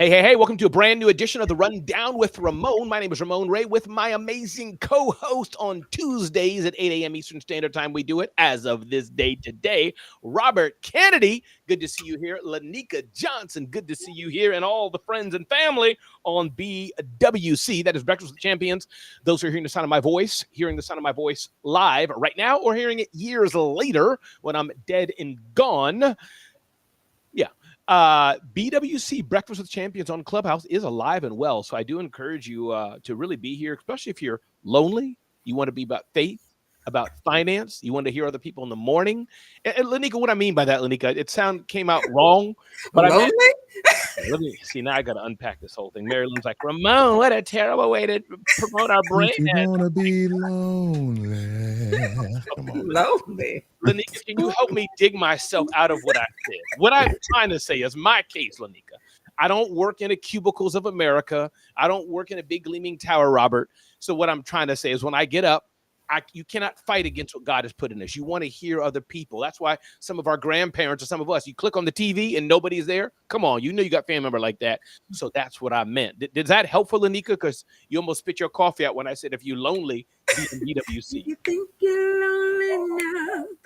Hey, welcome to a brand new edition of the Rundown with Ramon. My name is Ramon Ray with my amazing co-host on Tuesdays at 8 a.m. Eastern Standard Time. We do it as of this day today. Robert Kennedy, good to see you here. Lainika Johnson, good to see you here. And all the friends and family on BWC, that is Breakfast with Champions. Those who are hearing the sound of my voice, live right now, or hearing it years later when I'm dead and gone. Yeah. BWC Breakfast with Champions on Clubhouse is alive and well. So I do encourage you to really be here, especially if you're lonely. You want to be about faith, about finance. You want to hear other people in the morning. And Lainika, what I mean by that, Lainika, came out wrong. But lonely? Let me see. Now I got to unpack this whole thing. Mary Lynn's like, Ramon, what a terrible way to promote our brand. You want to be lonely. Come on. Lonely. Lainika, can you help me dig myself out of what I said? What I'm trying to say is my case, Lainika. I don't work in the cubicles of America. I don't work in a big gleaming tower, Robert. So what I'm trying to say is when I get up, you cannot fight against what God has put in us. You want to hear other people. That's why some of our grandparents or some of us, you click on the TV and nobody's there. Come on, you know you got a family member like that. So that's what I meant. Did that help for Lainika? Because you almost spit your coffee out when I said if you're lonely, be in BWC. You think you're lonely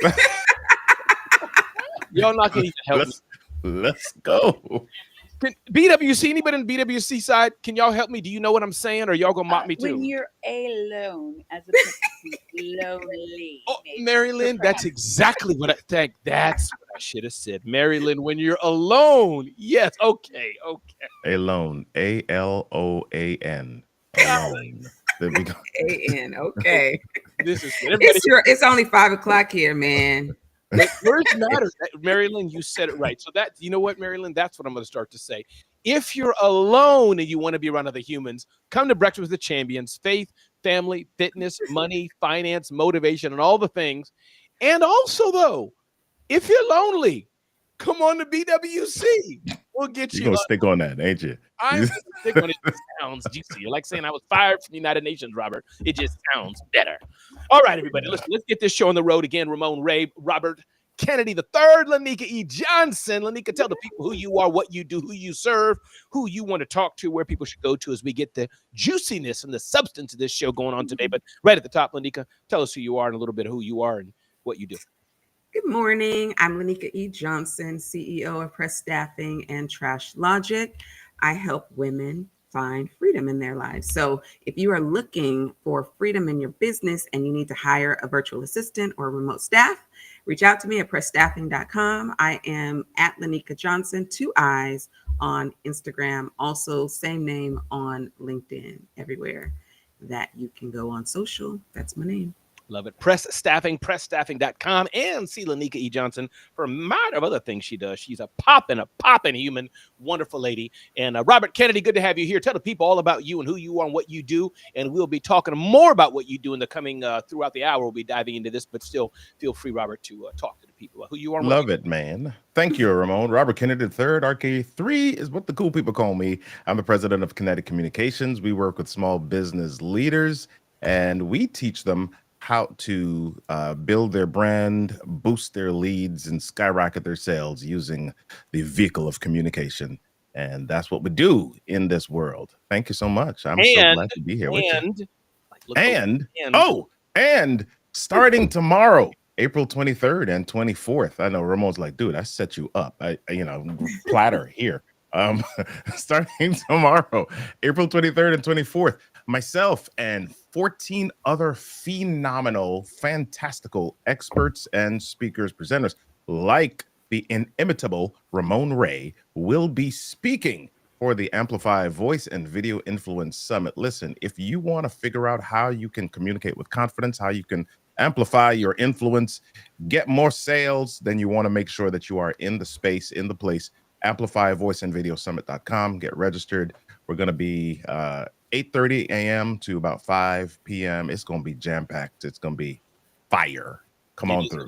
now? Y'all not going to even help me. Let's go. BWC, anybody in BWC side, can y'all help me? Do you know what I'm saying, or y'all gonna mock me too? When you're alone, as opposed to lonely. Oh, Mary Lynn, that's exactly what I think. That's what I should have said. Mary Lynn, when you're alone. Yes, okay. Alone, A-L-O-A-N. Alone. There we go. A-N, okay. This is good. It's only 5 o'clock here, man. Words matter. Mary Lynn, you said it right. So that, you know what, Mary Lynn, that's what I'm going to start to say. If you're alone and you want to be around other humans, come to Breakfast with the Champions. Faith, family, fitness, money, finance, motivation, and all the things. And also, though, if you're lonely, come on to BWC. We'll get you. You're going to stick on that, ain't you? I'm going to stick on it. It sounds juicy. You're like saying I was fired from the United Nations, Robert. It just sounds better. All right, everybody, let's get this show on the road again. Ramon Ray, Robert Kennedy III, Lainika E. Johnson. Lainika, tell the people who you are, what you do, who you serve, who you want to talk to, where people should go to as we get the juiciness and the substance of this show going on today. But right at the top, Lainika, tell us who you are and a little bit of who you are and what you do. Good morning. I'm Lainika E. Johnson, CEO of Press Staffing and Trash Logic. I help women find freedom in their lives. So if you are looking for freedom in your business and you need to hire a virtual assistant or remote staff, reach out to me at pressstaffing.com. I am at Lainika Johnson, 2 eyes on Instagram. Also, same name on LinkedIn, everywhere that you can go on social. That's my name. Love it. Pressstaffing.com, and see Lainika E. Johnson for a lot of other things she does. She's a poppin' human, wonderful lady. And Robert Kennedy, good to have you here. Tell the people all about you and who you are and what you do. And we'll be talking more about what you do in the coming throughout the hour. We'll be diving into this, but still feel free, Robert, to talk to the people about who you are. Love it, man. Thank you, Ramon. Robert Kennedy III, RK3 is what the cool people call me. I'm the president of Kinetic Communications. We work with small business leaders, and we teach them how to build their brand, boost their leads, and skyrocket their sales using the vehicle of communication. And that's what we do in this world. Thank you so much. I'm so glad to be here with you. And starting tomorrow, April 23rd and 24th. I know Ramon's like, dude, I set you up. Platter here. Starting tomorrow, April 23rd and 24th, myself and 14 other phenomenal, fantastical experts and speakers, presenters like the inimitable Ramon Ray will be speaking for the Amplify Voice and Video Influence Summit. Listen, if you want to figure out how you can communicate with confidence, how you can amplify your influence, get more sales, then you want to make sure that you are in the space, in the place. AmplifyVoiceAndVideoSummit.com. Get registered. We're going to be 8:30 a.m. to about 5 p.m. It's going to be jam-packed. It's going to be fire. Come on through.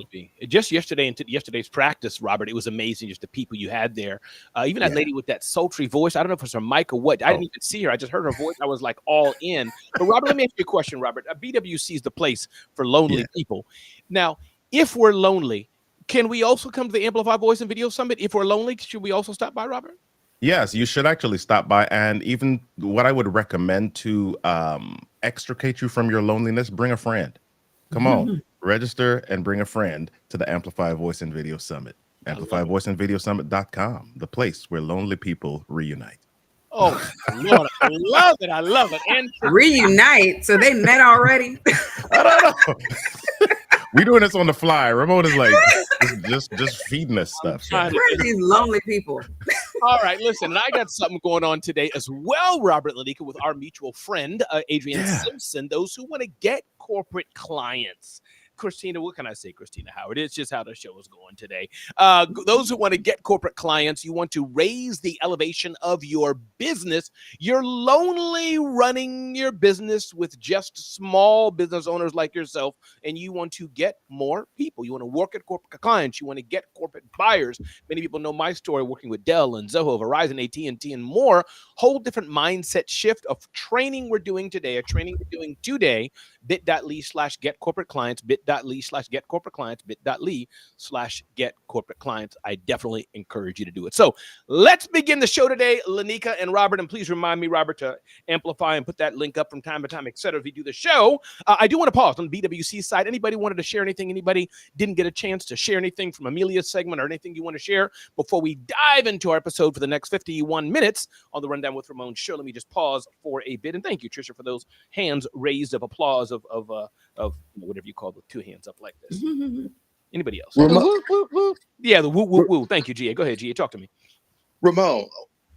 Just yesterday and yesterday's practice, Robert, it was amazing just the people you had there. Even that lady with that sultry voice. I don't know if it was her mic or what. I didn't even see her. I just heard her voice. I was like all in. But Robert, let me ask you a question, Robert. BWC is the place for lonely people. Now, if we're lonely, can we also come to the Amplify Voice and Video Summit? If we're lonely, should we also stop by, Robert? Yes, you should actually stop by. And even what I would recommend to extricate you from your loneliness, bring a friend. Come on, register and bring a friend to the Amplify Voice and Video Summit. AmplifyVoiceandVideoSummit.com, the place where lonely people reunite. Oh, Lord, I love it. I love it. And Reunite. So they met already. I don't know. We doing this on the fly. Ramon is like just feeding us stuff. trying to- Where are these lonely people? All right, listen, and I got something going on today as well, Robert Lainika, with our mutual friend, Adrian Yeah. Simpson, those who want to get corporate clients. Christina, what can I say, Christina Howard? It's just how the show is going today. Those who want to get corporate clients, you want to raise the elevation of your business. You're lonely running your business with just small business owners like yourself, and you want to get more people. You want to work at corporate clients. You want to get corporate buyers. Many people know my story working with Dell and Zoho, Verizon, AT&T, and more. Whole different mindset shift of training we're doing today, bit.ly/get corporate clients, bit.ly/get corporate clients, bit.ly/get corporate clients. I definitely encourage you to do it. So let's begin the show today, Lainika and Robert. And please remind me, Robert, to amplify and put that link up from time to time, etc. As we do the show, I do want to pause on the BWC side. Anybody wanted to share anything? Anybody didn't get a chance to share anything from Amelia's segment or anything you want to share before we dive into our episode for the next 51 minutes on the Rundown with Ramon show? Let me just pause for a bit. And thank you, Trisha, for those hands raised of applause of whatever you call the two hands up like this. Anybody else? Yeah, the woo woo woo. Thank you, GA. Go ahead, GA. Talk to me. Ramon,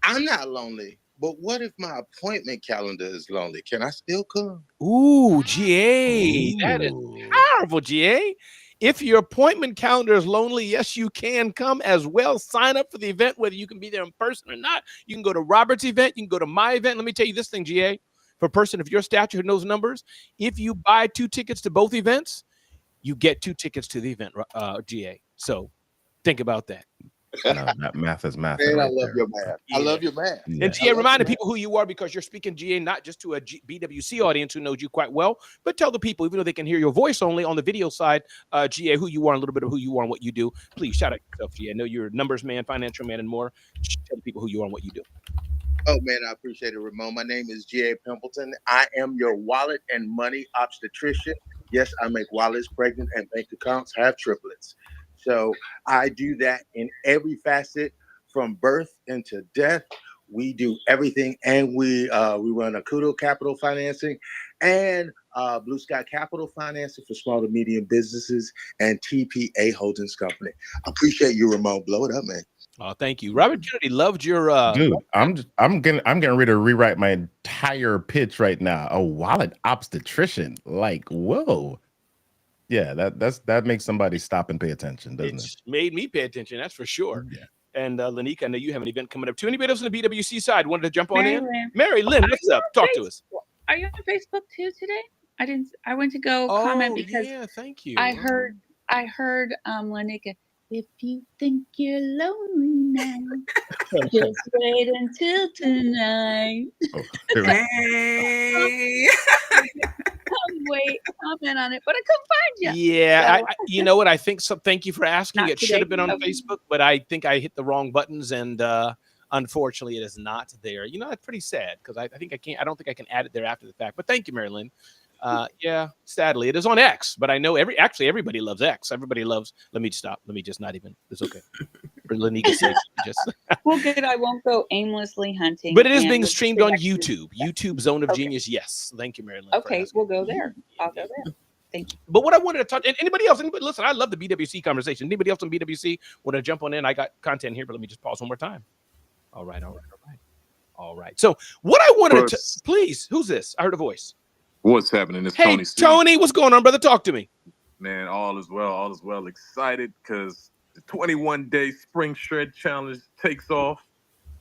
I'm not lonely, but what if my appointment calendar is lonely? Can I still come? Ooh, GA. That is powerful, GA. If your appointment calendar is lonely, yes, you can come as well. Sign up for the event, whether you can be there in person or not. You can go to Robert's event. You can go to my event. Let me tell you this thing, GA. For a person of your stature who knows numbers, if you buy 2 tickets to both events, you get 2 tickets to the event, GA. So think about that. No, that math is math. Man, right I love there. your math. I love your math. Yeah. And GA, remind the people who you are, because you're speaking, GA, not just to a BWC audience who knows you quite well, but tell the people, even though they can hear your voice only on the video side, GA, who you are, and a little bit of who you are and what you do. Please shout out yourself, GA. I know you're a numbers man, financial man, and more. Tell the people who you are and what you do. Oh, man, I appreciate it, Ramon. My name is G.A. Pimpleton. I am your wallet and money obstetrician. Yes, I make wallets pregnant and bank accounts have triplets. So I do that in every facet from birth into death. We do everything, and we run Akudo Capital Financing and Blue Sky Capital Financing for small to medium businesses and TPA Holdings Company. I appreciate you, Ramon. Blow it up, man. Oh, thank you. Robert Kennedy loved your Dude, I'm getting ready to rewrite my entire pitch right now. A wallet obstetrician. Like, whoa. Yeah, that makes somebody stop and pay attention, doesn't it? It's made me pay attention, that's for sure. Yeah. And Lainika, I know you have an event coming up too. Anybody else on the BWC side wanted to jump on Mary in? Lynn. Mary Lynn, what's up? Talk to us. Are you on Facebook too today? I went to go comment because yeah, thank you. I heard Lainika, if you think you're lonely now, just wait until tonight. Hey. Comment on it, but I couldn't find you. Yeah, So- you know what? I think so. Thank you for asking. Not It should today. have been on Okay. Facebook, but I think I hit the wrong buttons, and unfortunately, it is not there. You know, that's pretty sad because I think I can't. I don't think I can add it there after the fact. But thank you, Mary Lynn. Yeah, sadly, it is on X, but I know everybody loves X. Everybody loves. Let me stop. Let me just not even. It's okay. For Lanika's sake, just. Well, good. I won't go aimlessly hunting. But it is and being with streamed on directions. YouTube Zone of Okay. Genius. Yes, thank you, Mary Lynn. for Okay, asking. we'll go there. I'll go there. Thank you. But what I wanted to talk, and anybody else, listen, I love the BWC conversation. Anybody else on BWC want to jump on in? I got content here, but let me just pause one more time. All right. So what I wanted to, please, who's this? I heard a voice. What's happening? It's Hey, Tony C. Tony, what's going on, brother? Talk to me. Man, all is well. All is well. Excited because the 21-day Spring Shred Challenge takes off.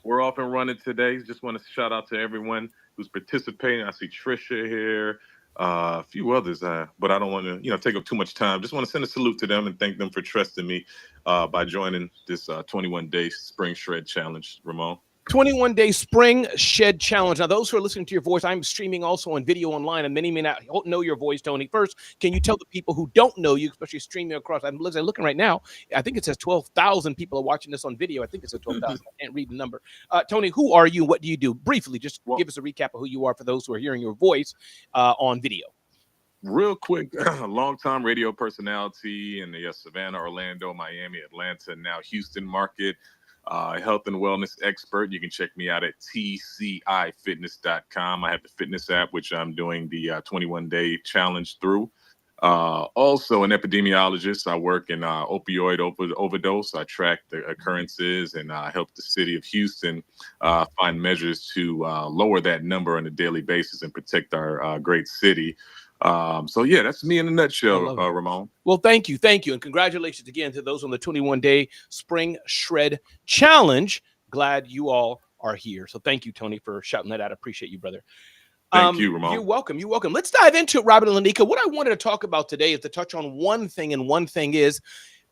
We're off and running today. Just want to shout out to everyone who's participating. I see Trisha here, a few others, but I don't want to, take up too much time. Just want to send a salute to them and thank them for trusting me by joining this 21-day Spring Shred Challenge, Ramon. 21-day spring shed challenge. Now, those who are listening to your voice, I'm streaming also on video online, and many may not know your voice, Tony. First, can you tell the people who don't know you, especially streaming across? I'm looking right now. I think it says 12,000 people are watching this on video. I think it says 12,000. I can't read the number. Tony, who are you? What do you do? Briefly, just give us a recap of who you are for those who are hearing your voice on video. Real quick, long-time radio personality in the Savannah, Orlando, Miami, Atlanta, now Houston market. Health and wellness expert. You can check me out at tcifitness.com. I have the fitness app, which I'm doing the 21-day challenge through. Also an epidemiologist. I work in opioid overdose. I track the occurrences and help the city of Houston find measures to lower that number on a daily basis and protect our great city. So yeah, that's me in a nutshell, Ramon. Well, thank you, and congratulations again to those on the 21-day Spring Shred Challenge. Glad you all are here. So thank you, Tony, for shouting that out. I appreciate you, brother. Thank you, Ramon. You're welcome. Let's dive into it, Robert and Lainika. What I wanted to talk about today is to touch on one thing, and one thing is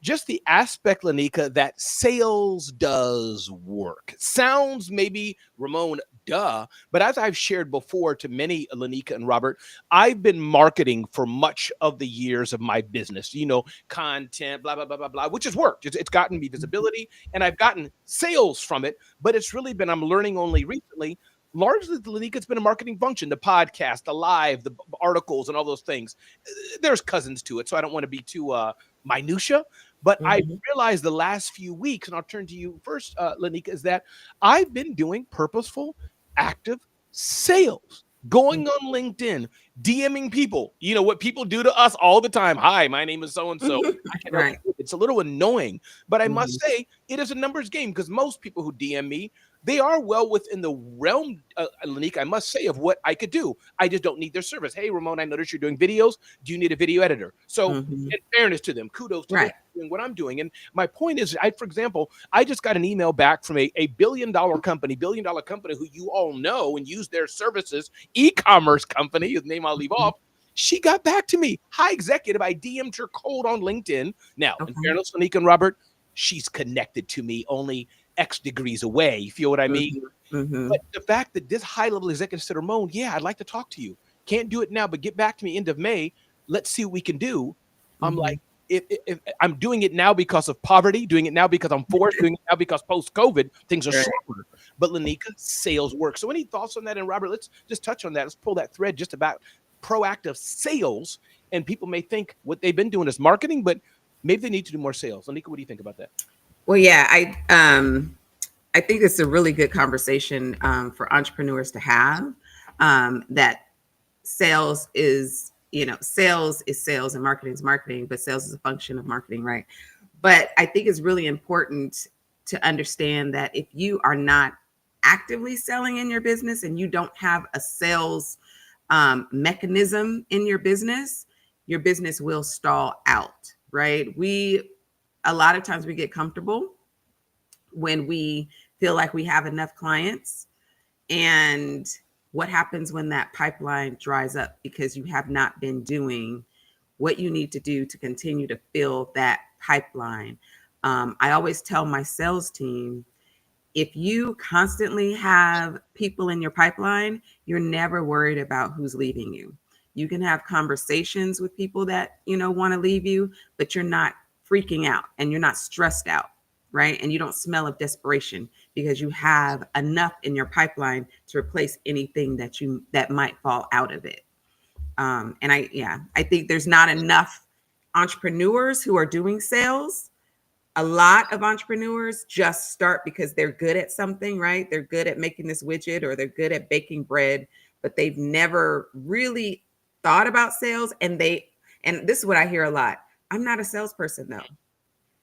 just the aspect, Lainika, that sales does work. Sounds maybe, Ramon, duh, but as I've shared before to many, Lainika and Robert, I've been marketing for much of the years of my business, content, blah, blah, blah, blah, blah, which has worked. It's gotten me visibility, and I've gotten sales from it, but it's really been, I'm learning only recently, largely, Lainika, it's been a marketing function, the podcast, the live, the articles, and all those things. There's cousins to it, so I don't want to be too minutia, but I realized the last few weeks, and I'll turn to you first, Lainika, is that I've been doing purposeful, active sales, going on LinkedIn, DMing people, what people do to us all the time. Hi, my name is so-and-so. Right. It's a little annoying, but I must say it is a numbers game, because most people who DM me, they are well within the realm, Lainika, I must say, of what I could do. I just don't need their service. Hey, Ramon, I noticed you're doing videos. Do you need a video editor? So in fairness to them, kudos to them doing what I'm doing. And my point is, for example, I just got an email back from a billion-dollar company who you all know and use their services, e-commerce company, whose name I'll leave off. She got back to me. Hi, executive. I DM'd her cold on LinkedIn. Now, in fairness, Lainika and Robert, she's connected to me only X degrees away. You feel what I mean? But the fact that this high-level executive said, Ramon, yeah, I'd like to talk to you. Can't do it now, but get back to me end of May. Let's see what we can do. I'm like, if I'm doing it now because of poverty, doing it now because I'm forced, doing it now because post-COVID, things are slower. But Lainika, sales work. So any thoughts on that? And Robert, let's just touch on that. Let's pull that thread just about proactive sales. And people may think what they've been doing is marketing, but maybe they need to do more sales. Lainika, what do you think about that? Well, yeah, I think it's a really good conversation for entrepreneurs to have. That sales is sales and marketing is marketing, but sales is a function of marketing, right? But I think it's really important to understand that if you are not actively selling in your business and you don't have a sales mechanism in your business will stall out, right? A lot of times we get comfortable when we feel like we have enough clients. And what happens when that pipeline dries up because you have not been doing what you need to do to continue to fill that pipeline? I always tell my sales team, if you constantly have people in your pipeline, you're never worried about who's leaving you. You can have conversations with people that, want to leave you, but you're not freaking out and you're not stressed out, right? And you don't smell of desperation because you have enough in your pipeline to replace anything that might fall out of it. And I think there's not enough entrepreneurs who are doing sales. A lot of entrepreneurs just start because they're good at something, right? They're good at making this widget or they're good at baking bread, but they've never really thought about sales. And this is what I hear a lot. I'm not a salesperson though.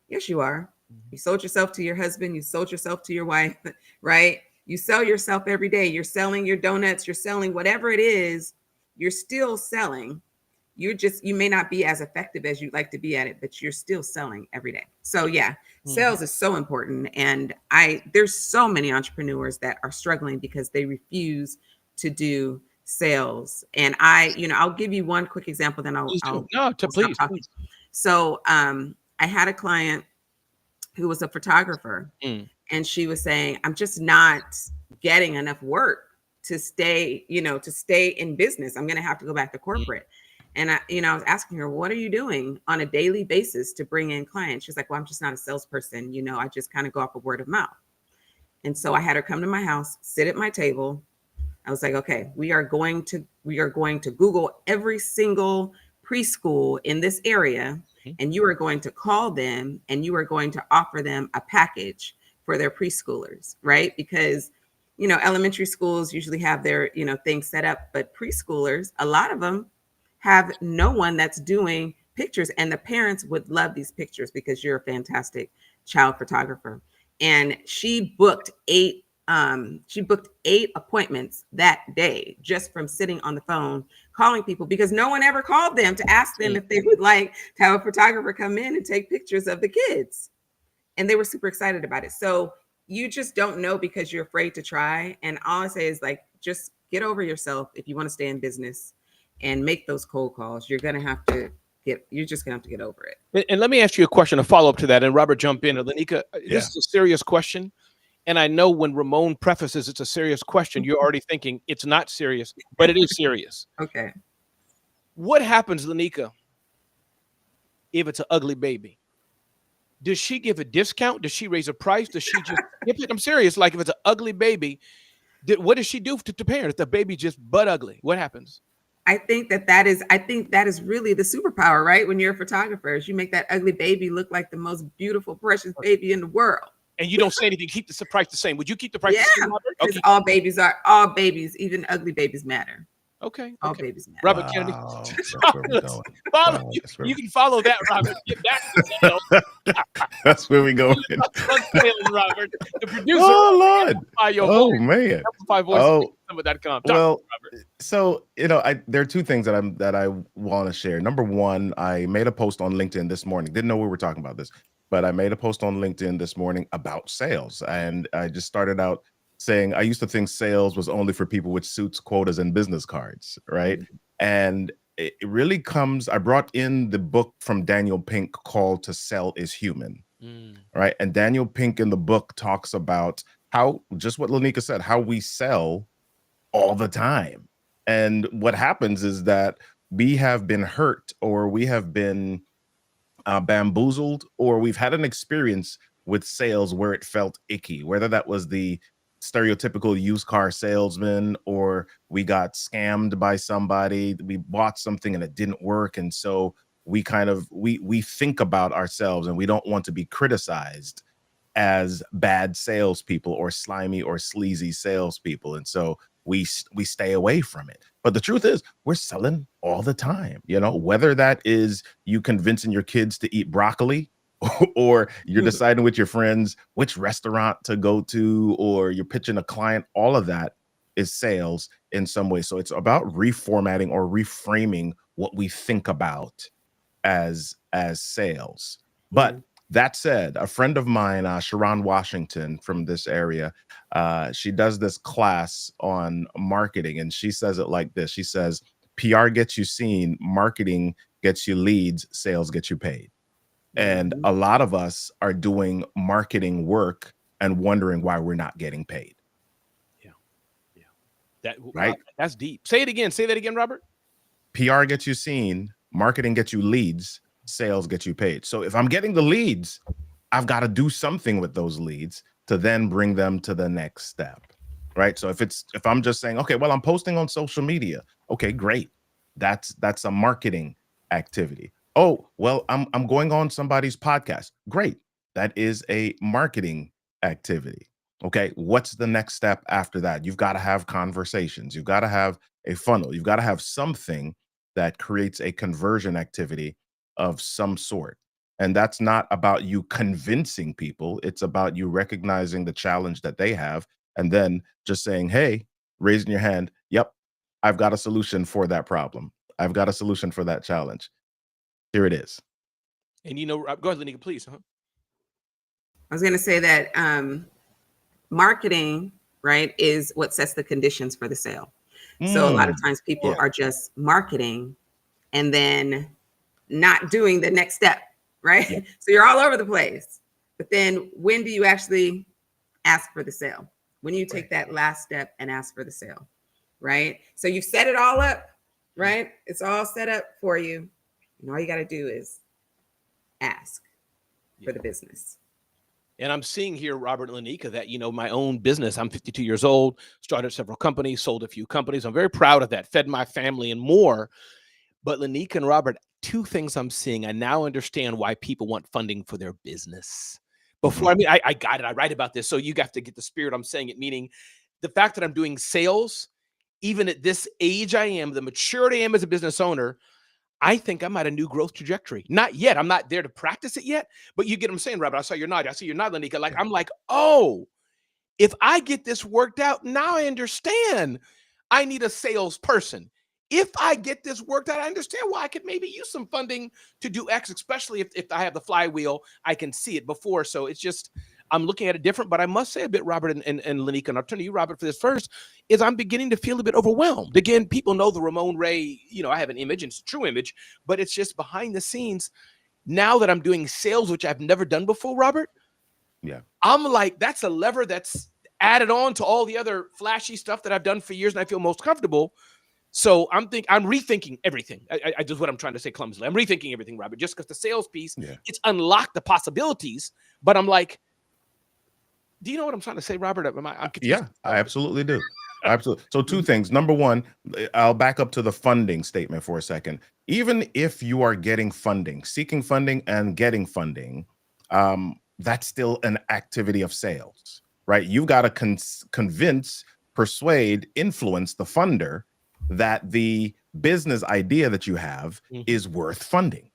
Yes, you are. You sold yourself to your husband. You sold yourself to your wife, right? You sell yourself every day. You're selling your donuts. You're selling whatever it is. You're still selling. You may not be as effective as you'd like to be at it, but you're still selling every day. So yeah, sales is so important. And there's so many entrepreneurs that are struggling because they refuse to do sales. And I'll give you one quick example, then I'll please. So I had a client who was a photographer, And she was saying, I'm just not getting enough work to stay, to stay in business. I'm going to have to go back to corporate. And I was asking her, what are you doing on a daily basis to bring in clients? She's like, well, I'm just not a salesperson. I just kind of go off of word of mouth. And so I had her come to my house, sit at my table. I was like, okay, we are going to Google every single preschool in this area, and you are going to call them and you are going to offer them a package for their preschoolers, right? Because elementary schools usually have their things set up, but preschoolers, a lot of them have no one that's doing pictures, and the parents would love these pictures because you're a fantastic child photographer. And she booked 8 appointments that day just from sitting on the phone calling people, because no one ever called them to ask them if they would like to have a photographer come in and take pictures of the kids. And they were super excited about it. So you just don't know because you're afraid to try. And all I say is, like, just get over yourself if you want to stay in business and make those cold calls. You're just gonna have to get over it. And let me ask you a question, a follow-up to that, and Robert, jump in. Lainika, this is a serious question. And I know when Ramon prefaces it's a serious question, you're already thinking it's not serious, but it is serious. Okay. What happens, Lainika, if it's an ugly baby? Does she give a discount? Does she raise a price? Does she just skip it? I'm serious. Like, if it's an ugly baby, what does she do to parents? The baby just butt ugly. What happens? I think that is really the superpower, right? When you're a photographer, is you make that ugly baby look like the most beautiful, precious baby in the world. And you don't say anything. Keep the price the same. Would you keep the price the same, Robert? Okay. All babies, even ugly babies matter. Okay. All babies matter. Robert Kennedy. You can follow that, Robert. Get back to That's where we go. Robert, the producer. Oh, Lord. Oh, man. Amplifyvoice.com. Well, so, there are two things that I want to share. Number one, I made a post on LinkedIn this morning. Didn't know we were talking about this, but I made a post on LinkedIn this morning about sales. And I just started out saying I used to think sales was only for people with suits, quotas, and business cards, right? And it really comes, I brought in the book from Daniel Pink called To Sell is Human, right? And Daniel Pink in the book talks about how, just what Lainika said, how we sell all the time. And what happens is that we have been hurt, or we have been bamboozled, or we've had an experience with sales where it felt icky, whether that was the stereotypical used car salesman, or we got scammed by somebody, we bought something and it didn't work. And so we think about ourselves, and we don't want to be criticized as bad salespeople or slimy or sleazy salespeople. And so we stay away from it. But the truth is, we're selling all the time, whether that is you convincing your kids to eat broccoli, or you're deciding with your friends which restaurant to go to, or you're pitching a client. All of that is sales in some way. So it's about reformatting or reframing what we think about as sales. But that said, a friend of mine, Sharon Washington from this area, she does this class on marketing, and she says it like this. She says, PR gets you seen, marketing gets you leads, sales gets you paid. And a lot of us are doing marketing work and wondering why we're not getting paid. Yeah. Right? That's deep. Say it again. Say that again, Robert. PR gets you seen, marketing gets you leads, sales get you paid. So if I'm getting the leads, I've got to do something with those leads to then bring them to the next step. Right? So if I'm just saying, okay, well, I'm posting on social media. Okay, great. That's a marketing activity. Oh, well, I'm going on somebody's podcast. Great. That is a marketing activity. Okay. What's the next step after that? You've got to have conversations. You've got to have a funnel. You've got to have something that creates a conversion activity of some sort. And that's not about you convincing people. It's about you recognizing the challenge that they have, and then just saying, hey, raising your hand. Yep. I've got a solution for that problem. I've got a solution for that challenge. Here it is. And go ahead, Lainika, please. I was going to say that marketing, right, is what sets the conditions for the sale. So a lot of times people are just marketing and then not doing the next step, right? So you're all over the place. But then when do you actually ask for the sale. When you take that last step and ask for the sale, right? So you've set it all up, right? It's all set up for you. And all you got to do is ask for the business. And I'm seeing here, Robert and Lainika, that, my own business, I'm 52 years old, started several companies, sold a few companies. I'm very proud of that, fed my family and more. But Lainika and Robert, two things I'm seeing. I now understand why people want funding for their business. Before, I got it. I write about this. So you have to get the spirit I'm saying it, meaning the fact that I'm doing sales, even at this age I am, the maturity I am as a business owner, I think I'm at a new growth trajectory. Not yet. I'm not there to practice it yet, but you get what I'm saying, Robert. I saw your nod. Lainika. Like, I'm like, oh, if I get this worked out, now I understand I need a salesperson. If I get this worked out, I understand why I could maybe use some funding to do X, especially if I have the flywheel, I can see it before. So it's just, I'm looking at it different, but I must say a bit, Robert and Lainika, and I'll turn to you, Robert, for this first, is I'm beginning to feel a bit overwhelmed. Again, people know the Ramon Ray, I have an image, and it's a true image, but it's just behind the scenes. Now that I'm doing sales, which I've never done before, Robert, I'm like, that's a lever that's added on to all the other flashy stuff that I've done for years, and I feel most comfortable. So I'm rethinking everything. I just what I'm trying to say clumsily. I'm rethinking everything, Robert, just because the sales piece, it's unlocked the possibilities. But I'm like, do you know what I'm trying to say, Robert? I absolutely do. Absolutely. So two things. Number one, I'll back up to the funding statement for a second. Even if you are getting funding, seeking funding and getting funding, that's still an activity of sales, right? You've got to convince, persuade, influence the funder that the business idea that you have is worth funding,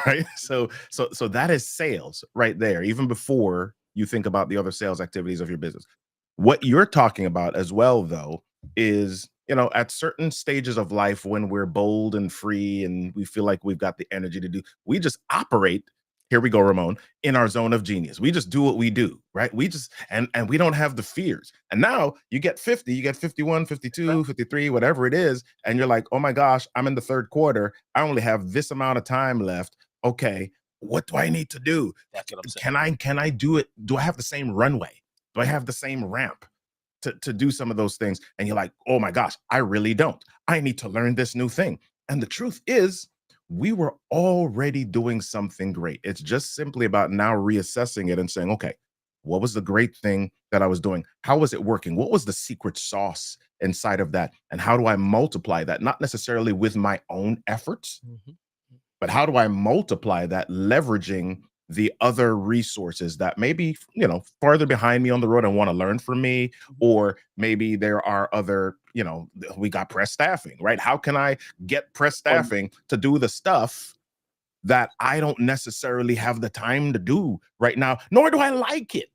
right? So that is sales right there, even before you think about the other sales activities of your business. What you're talking about as well, though, is, at certain stages of life when we're bold and free and we feel like we've got the energy to do, we just operate. Here we go, Ramon, in our zone of genius. We just do what we do, right? We just, and we don't have the fears. And now you get 50, you get 51, 52, 53, whatever it is. And you're like, oh my gosh, I'm in the third quarter. I only have this amount of time left. Okay, what do I need to do? That's what I'm saying. Can I do it? Do I have the same runway? Do I have the same ramp to do some of those things? And you're like, oh my gosh, I really don't. I need to learn this new thing. And the truth is, we were already doing something great. It's just simply about now reassessing it and saying, okay, what was the great thing that I was doing? How was it working? What was the secret sauce inside of that? And how do I multiply that? Not necessarily with my own efforts, but how do I multiply that, leveraging the other resources that maybe, farther behind me on the road and want to learn from me, or maybe there are other, we got press staffing, right? How can I get press staffing to do the stuff that I don't necessarily have the time to do right now, nor do I like it,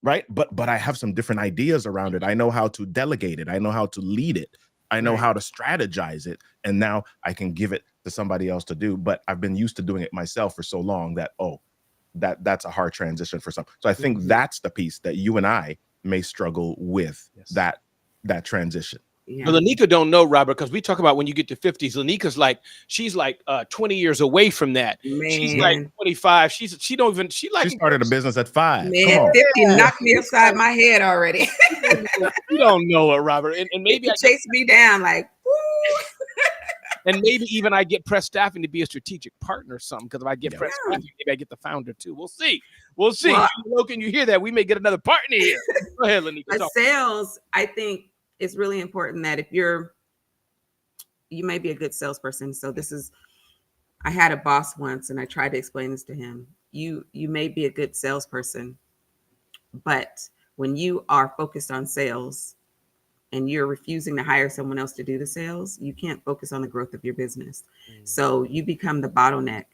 right? But I have some different ideas around it. I know how to delegate it. I know how to lead it. I know how to strategize it. And now I can give it to somebody else to do. But I've been used to doing it myself for so long that, that's a hard transition for some. So I think that's the piece that you and I may struggle with, that transition. But Lainika don't know, Robert, because we talk about when you get to 50s. Lanika's like, she's like 20 years away from that. Man. She's like 25. She started a business at 5. Man, 50 knocked me upside my head already. You don't know it, Robert. And maybe chase me down like, woo. And maybe even I get press staffing to be a strategic partner or something. Because if I get press staffing, maybe I get the founder too. We'll see. Well, can you hear that? We may get another partner here. Go ahead, Lainika. Sales, I think, it's really important that if you may be a good salesperson. So I had a boss once and I tried to explain this to him. You may be a good salesperson, but when you are focused on sales and you're refusing to hire someone else to do the sales, you can't focus on the growth of your business. So you become the bottleneck.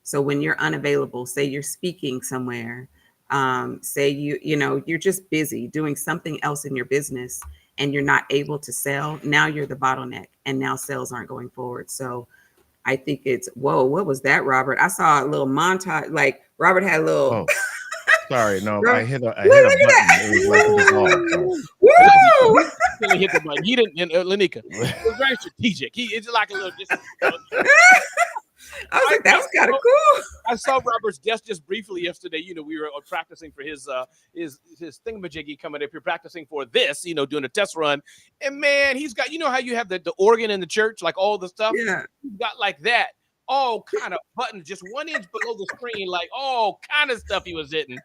So when you're unavailable, say you're speaking somewhere, say you're just busy doing something else in your business, and you're not able to sell, now you're the bottleneck, and now sales aren't going forward. So I think it's, whoa, what was that, Robert? I saw a little montage, like Robert had a little. Oh, sorry, no, I hit a button. It was Woo! He hit the button. He didn't, Lainika. It was very strategic. It's like a little I was like, that was kind of cool. I saw Robert's guest just briefly yesterday. You know, we were practicing for his thingamajiggy coming up. You're practicing for this, you know, doing a test run. And man, he's got, you know how you have the organ in the church, like all the stuff? Yeah. He's got like that. All kind of buttons, just 1 inch below the screen, like all kind of stuff he was hitting.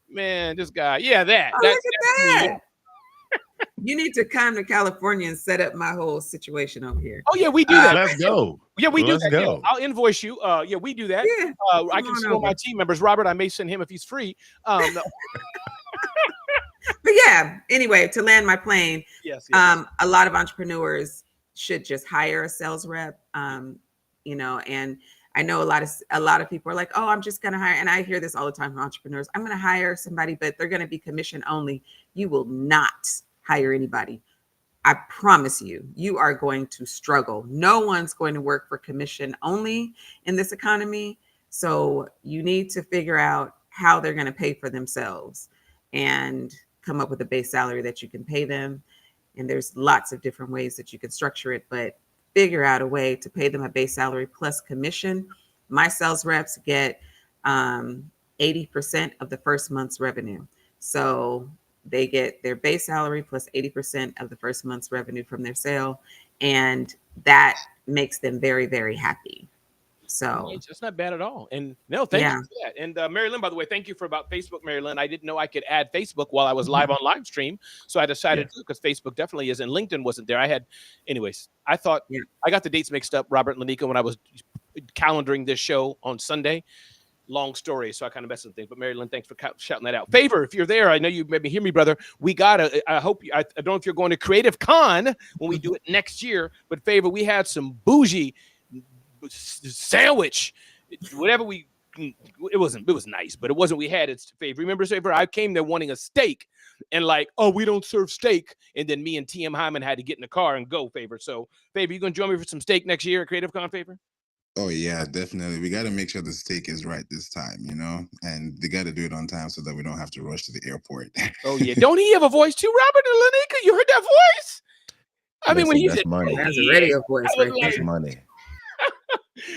Man, this guy, yeah, that. Oh, That's look at that. You need to come to California and set up my whole situation over here. Oh yeah, we do that. Let's go. Yeah, we do Let's that. go. Yeah, I'll invoice you. Yeah, we do that. Yeah, I can send all my team members. Robert, I may send him if he's free. No. But yeah, anyway, to land my plane, Yes. a lot of entrepreneurs should just hire a sales rep. You know, and I know a lot of people are like, oh, I'm just going to hire. And I hear this all the time from entrepreneurs. I'm going to hire somebody, but they're going to be commission only. You will not hire anybody. I promise you, you are going to struggle. No one's going to work for commission only in this economy. So you need to figure out how they're going to pay for themselves and come up with a base salary that you can pay them. And there's lots of different ways that you can structure it, but figure out a way to pay them a base salary plus commission. My sales reps get 80% of the first month's revenue. So they get their base salary plus 80% of the first month's revenue from their sale. And that makes them very, very happy. So it's not bad at all. And no, thank you for that. And Mary Lynn, by the way, thank you for about Facebook, Mary Lynn. I didn't know I could add Facebook while I was live on live stream. So I decided to, because Facebook definitely is, and LinkedIn wasn't there. Anyways, I thought I got the dates mixed up, Robert and Lainika, when I was calendaring this show on Sunday. Long story, so I kind of messed with things. But Mary Lynn, thanks for shouting that out. Favor, if you're there, I know you maybe hear me, brother. I don't know if you're going to Creative Con when we do it next year, but Favor, we had some bougie sandwich, whatever it was nice, but it wasn't. We had it. Favor, remember, Favor, I came there wanting a steak, and like, oh, we don't serve steak, and then me and TM Hyman had to get in the car and go. Favor, so Favor, you gonna join me for some steak next year at Creative Con? Favor? Oh yeah, definitely. We got to make sure the steak is right this time, you know, and they got to do it on time so that we don't have to rush to the airport. Oh yeah, don't he have a voice too, Robert and Lainika? You heard that voice? I mean, when he said money, that's a radio voice, right? That's money.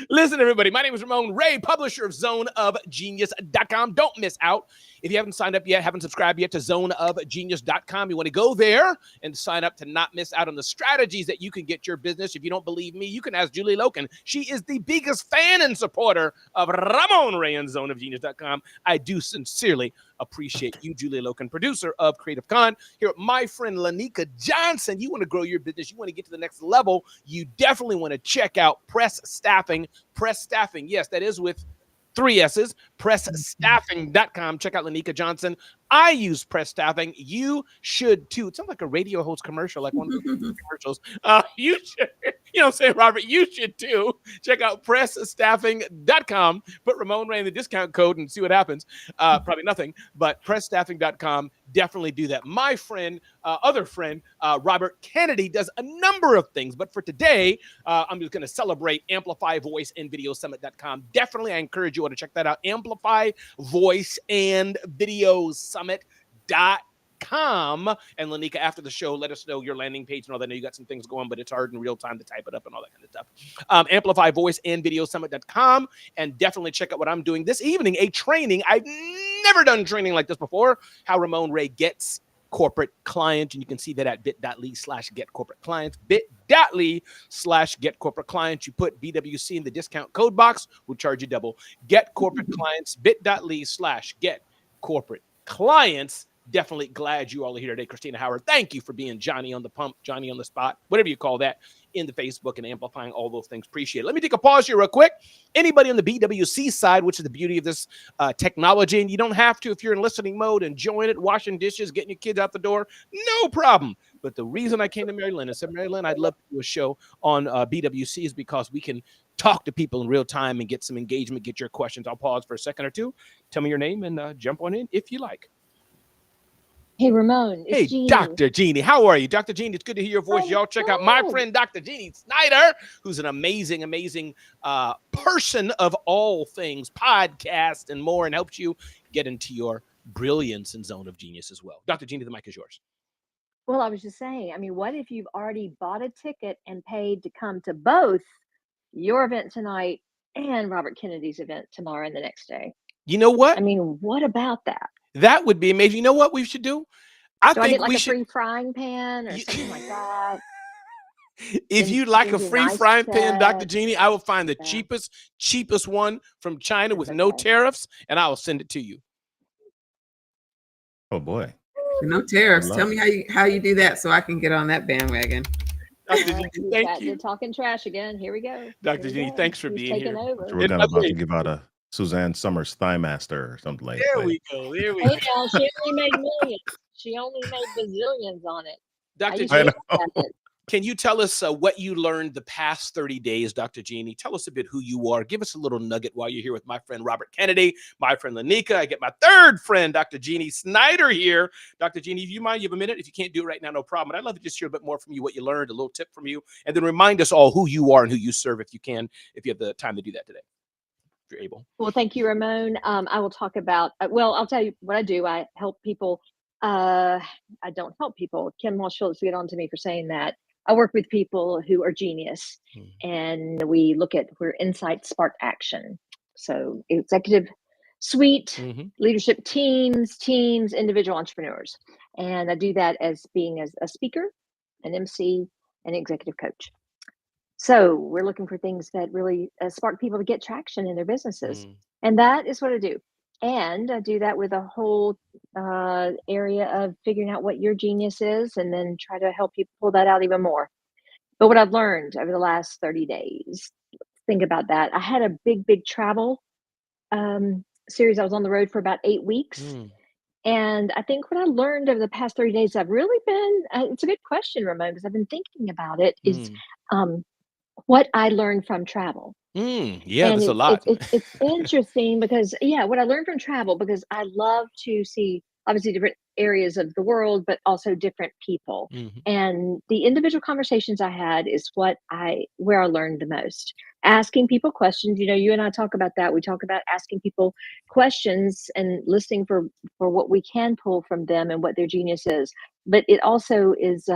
Listen, everybody, my name is Ramon Ray, publisher of zoneofgenius.com. Don't miss out. If you haven't signed up yet, haven't subscribed yet to zoneofgenius.com, you want to go there and sign up to not miss out on the strategies that you can get your business. If you don't believe me, you can ask Julie Loken. She is the biggest fan and supporter of Ramon Ray and zoneofgenius.com. I do sincerely appreciate you, Julie Loken, producer of Creative Con. Here, my friend Lainika Johnson. You want to grow your business, you want to get to the next level, you definitely want to check out Press Staffing. Press Staffing, yes, that is with 3 S's, pressstaffing.com. Check out Lainika Johnson. I use Press Staffing. You should too. It sounds like a radio host commercial, like one of the commercials. You should, you know what I'm saying, Robert? You should too. Check out pressstaffing.com. Put Ramon Ray in the discount code and see what happens. Probably nothing, but pressstaffing.com. Definitely do that. My friend, other friend, Robert Kennedy does a number of things, but for today, I'm just going to celebrate Amplify Voice and Video Summit.com. Definitely, I encourage you all to check that out. Amplify Voice and Video Summit.com. And Lainika, after the show, let us know your landing page and all that. I know you got some things going, but it's hard in real time to type it up and all that kind of stuff. Amplify Voice and Video Summit.com. And definitely check out what I'm doing this evening, a training. I've never done training like this before. How Ramon Ray gets corporate clients. And you can see that at bit.ly/getcorporateclients. bit.ly/getcorporateclients. You put BWC in the discount code box, we'll charge you double. Get corporate clients, bit.ly/getcorporateclients. Definitely glad you all are here today. Christina Howard, thank you for being Johnny on the pump, Johnny on the spot, whatever you call that, in the Facebook and amplifying all those things. Appreciate it. Let me take a pause here real quick. Anybody on the BWC side, which is the beauty of this technology, and you don't have to if you're in listening mode, enjoying it, washing dishes, getting your kids out the door, no problem. But the reason I came to Mary Lynn and said, Mary Lynn, I'd love to do a show on BWC is because we can talk to people in real time and get some engagement, get your questions. I'll pause for a second or two. Tell me your name and jump on in if you like. Hey, Ramon. Hey, Jeannie. Dr. Jeannie. How are you? Dr. Jeannie, it's good to hear your voice. Y'all check out my friend, Dr. Jeannie Snyder, who's an amazing, amazing person of all things, podcast and more, and helps you get into your brilliance and zone of genius as well. Dr. Jeannie, the mic is yours. Well, I was just saying, I mean, what if you've already bought a ticket and paid to come to both your event tonight and Robert Kennedy's event tomorrow and the next day. You know what? I mean, what about that? That would be amazing. You know what we should do? I Do I think get like we a should. free frying pan or something like that? If you'd like a Ginger free nice frying pan, Dr. set. Jeannie, I will find the Yeah. cheapest one from China with That's no okay. tariffs, and I will send it to you. Oh boy. No tariffs. Good Tell luck. me how you do that so I can get on that bandwagon. Dr. Well, Jeannie, he's thank got you. the talking trash again. Here we go. Dr. Here we Jeannie, go. thanks for He's being taking here. over. So we're And about by the way, to give out a Suzanne Summers Thigh Master or something like there that. we go. There we Hey go. now, she only made millions. She only made bazillions on it. How Dr. you I feel Jeannie, know. about it? can you tell us what you learned the past 30 days, Dr. Jeannie? Tell us a bit who you are. Give us a little nugget while you're here with my friend Robert Kennedy, my friend Lainika. I get my third friend, Dr. Jeannie Snyder here. Dr. Jeannie, if you mind, you have a minute. If you can't do it right now, no problem. But I'd love to just hear a bit more from you, what you learned, a little tip from you, and then remind us all who you are and who you serve if you can, if you have the time to do that today, if you're able. Well, thank you, Ramon. I will talk about, well, I'll tell you what I do. I help people. I don't help people. Kim Walsh-Phillips get on to me for saying that. I work with people who are genius, and we look at where insight spark action. So executive suite, leadership teams, individual entrepreneurs. And I do that as being as a speaker, an MC, an executive coach. So we're looking for things that really spark people to get traction in their businesses. And that is what I do. And I do that with a whole area of figuring out what your genius is and then try to help you pull that out even more. But what I've learned over the last 30 days, think about that. I had a big travel series. I was on the road for about 8 weeks. And I think what I learned over the past 30 days, I've really been, it's a good question, Ramon, because I've been thinking about it, is what I learned from travel. Yeah, And there's a lot. it's interesting because, yeah, what I learned from travel, because I love to see obviously different areas of the world, but also different people. And the individual conversations I had is where I learned the most. Asking people questions, you and I talk about that. We talk about asking people questions and listening for what we can pull from them and what their genius is. But it also is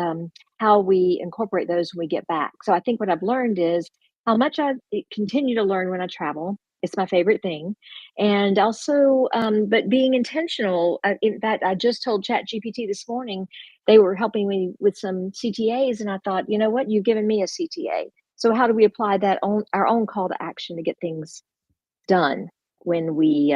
how we incorporate those when we get back. So I think what I've learned is how much I continue to learn when I travel. It's my favorite thing. And also, but being intentional. In fact, I just told ChatGPT this morning, they were helping me with some CTAs. And I thought, you know what, you've given me a CTA. So how do we apply that on our own call to action to get things done when we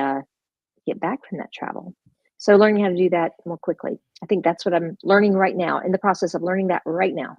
get back from that travel? So learning how to do that more quickly. I think that's what I'm learning right now, in the process of learning that right now.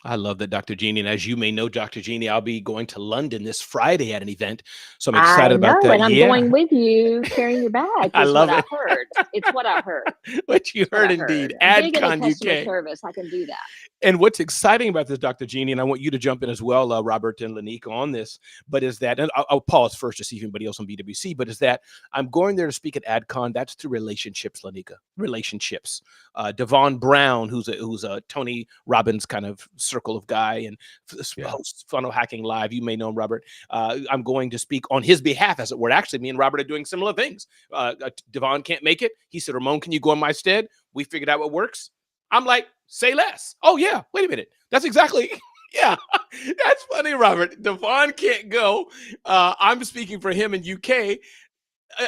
I love that, Dr. Jeannie. And as you may know, Dr. Jeannie, I'll be going to London this Friday at an event. So I'm excited about that. And I'm going with you, carrying your bag. I love what it. I heard. It's what I heard. What you heard, indeed. Big into AdCon customer UK. service. I can do that. And what's exciting about this, Dr. Jeannie, and I want you to jump in as well, Robert and Lainika, on this, but is that, and I'll pause first to see if anybody else on BWC, but is that I'm going there to speak at AdCon. That's through relationships, Lainika. Relationships. Devon Brown, who's a Tony Robbins kind of circle of guy and hosts Funnel Hacking Live. You may know him, Robert. I'm going to speak on his behalf, as it were. Actually, me and Robert are doing similar things. Devon can't make it. He said, Ramon, can you go in my stead? We figured out what works. I'm like, say less. Oh, yeah. Wait a minute. That's exactly. Yeah. That's funny, Robert. Devon can't go. I'm speaking for him in UK.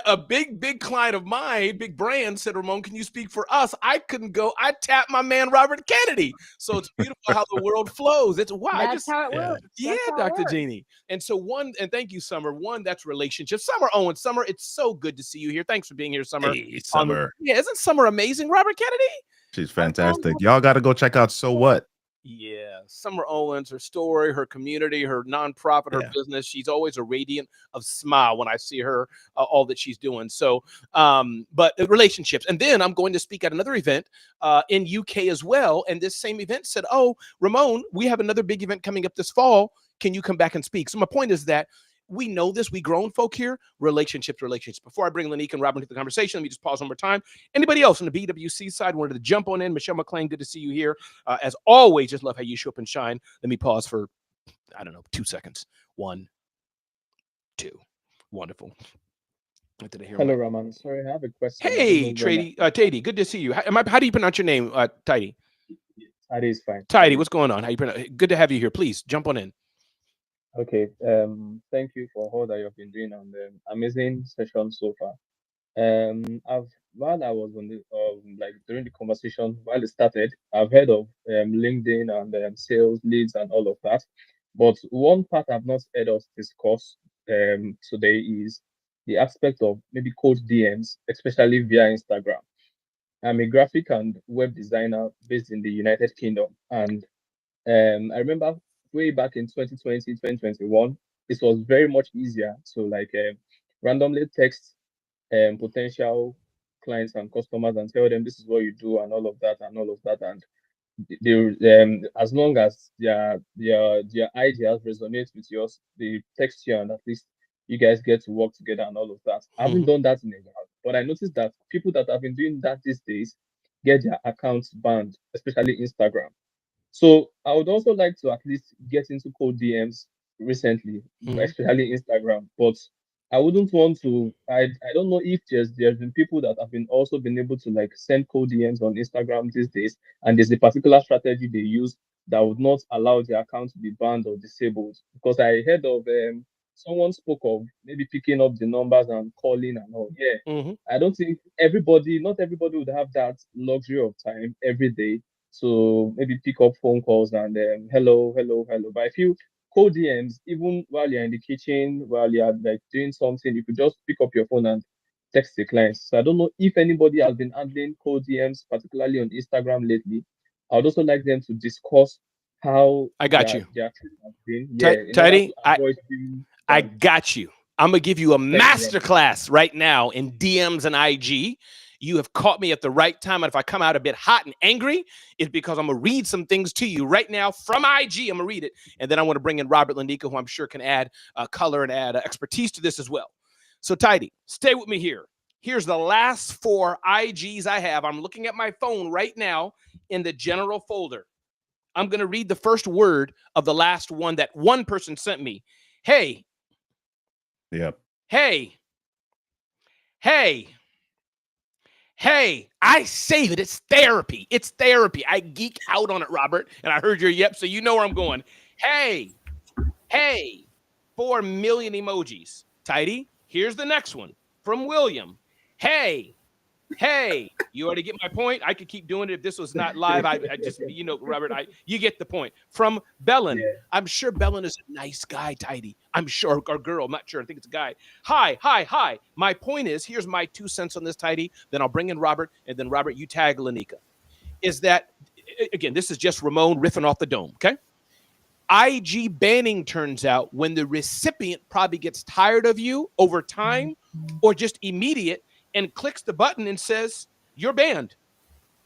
A big client of mine, big brand, said, Ramon, can you speak for us? I couldn't go. I tapped my man, Robert Kennedy. So it's beautiful how the world flows. It's wow. That's how it works. Yeah, Dr. Jeannie. And so and thank you, Summer. One, that's relationships. Summer Owen. Summer, it's so good to see you here. Thanks for being here, Summer. Hey, Summer. Isn't Summer amazing, Robert Kennedy? She's fantastic. Y'all got to go check out So What. Yeah, Summer Owens, her story, her community, her nonprofit, her business. She's always a radiant of smile when I see her, all that she's doing. So, but relationships. And then I'm going to speak at another event in UK as well. And this same event said, oh, Ramon, we have another big event coming up this fall. Can you come back and speak? So my point is that we know this, we grown folk here, relationships. Before I bring Lainika and Robin to the conversation, let me just pause one more time. Anybody else on the BWC side wanted to jump on in? Michelle McClain, good to see you here. As always, just love how you show up and shine. Let me pause for, 2 seconds. 1, 2. Wonderful. Hello, Ramon. Sorry, I have a question. Hey, Tidy, good to see you. How do you pronounce your name, Tidy? Tidy is fine. Tidy, what's going on? How you pronounce? Good to have you here. Please jump on in. Okay. Thank you for all that you've been doing and amazing session so far. I've while I was on the like during the conversation while it started, I've heard of LinkedIn and sales leads and all of that. But one part I've not heard us discuss today is the aspect of maybe cold DMs, especially via Instagram. I'm a graphic and web designer based in the United Kingdom, and I remember way back in 2020, 2021, it was very much easier to like randomly text potential clients and customers and tell them this is what you do and all of that and all of that. And they as long as their ideas resonate with yours, they text you and at least you guys get to work together and all of that. I haven't done that in a while, but I noticed that people that have been doing that these days get their accounts banned, especially Instagram. So I would also like to at least get into cold DMs recently, especially Instagram. But I wouldn't want to. I don't know if there's been people that have been also been able to like send cold DMs on Instagram these days, and there's a particular strategy they use that would not allow their account to be banned or disabled. Because I heard of someone spoke of maybe picking up the numbers and calling and all. Yeah, I don't think not everybody would have that luxury of time every day to maybe pick up phone calls and hello, hello, hello. But I feel cold DMs, even while you're in the kitchen, while you're like doing something, you could just pick up your phone and text the clients. So I don't know if anybody has been handling cold DMs, particularly on Instagram lately. I would also like them to discuss how I got you. their trip has been, yeah, in order to Tidy, avoid being I banned. got you. I'm gonna give you a Thank you, master Rob. class right now in DMs and IG. You have caught me at the right time. And if I come out a bit hot and angry, it's because I'm gonna read some things to you right now from IG. I'm gonna read it, and then I want to bring in Robert Lainika, who I'm sure can add color and add expertise to this as well. So, Tidy, stay with me here. Here's the last 4 IGs I have. I'm looking at my phone right now in the general folder. I'm going to read the first word of the last one that one person sent me. Hey. Yep. Hey. Hey. Hey. I save it. It's therapy. It's therapy. I geek out on it, Robert. And I heard your yep, so you know where I'm going. Hey. Hey. 4 million emojis. Tidy. Here's the next one from William. Hey. Hey, you already get my point. I could keep doing it if this was not live. I just, you know, Robert, you get the point. From Bellin, Yeah. I'm sure Bellin is a nice guy, Tidy. I'm sure, or girl, I'm not sure. I think it's a guy. Hi, hi, hi. My point is, here's my 2 cents on this, Tidy. Then I'll bring in Robert, and then Robert, you tag Lainika. Is that, again, this is just Ramon riffing off the dome, okay? IG banning turns out when the recipient probably gets tired of you over time or just immediate and clicks the button and says, you're banned.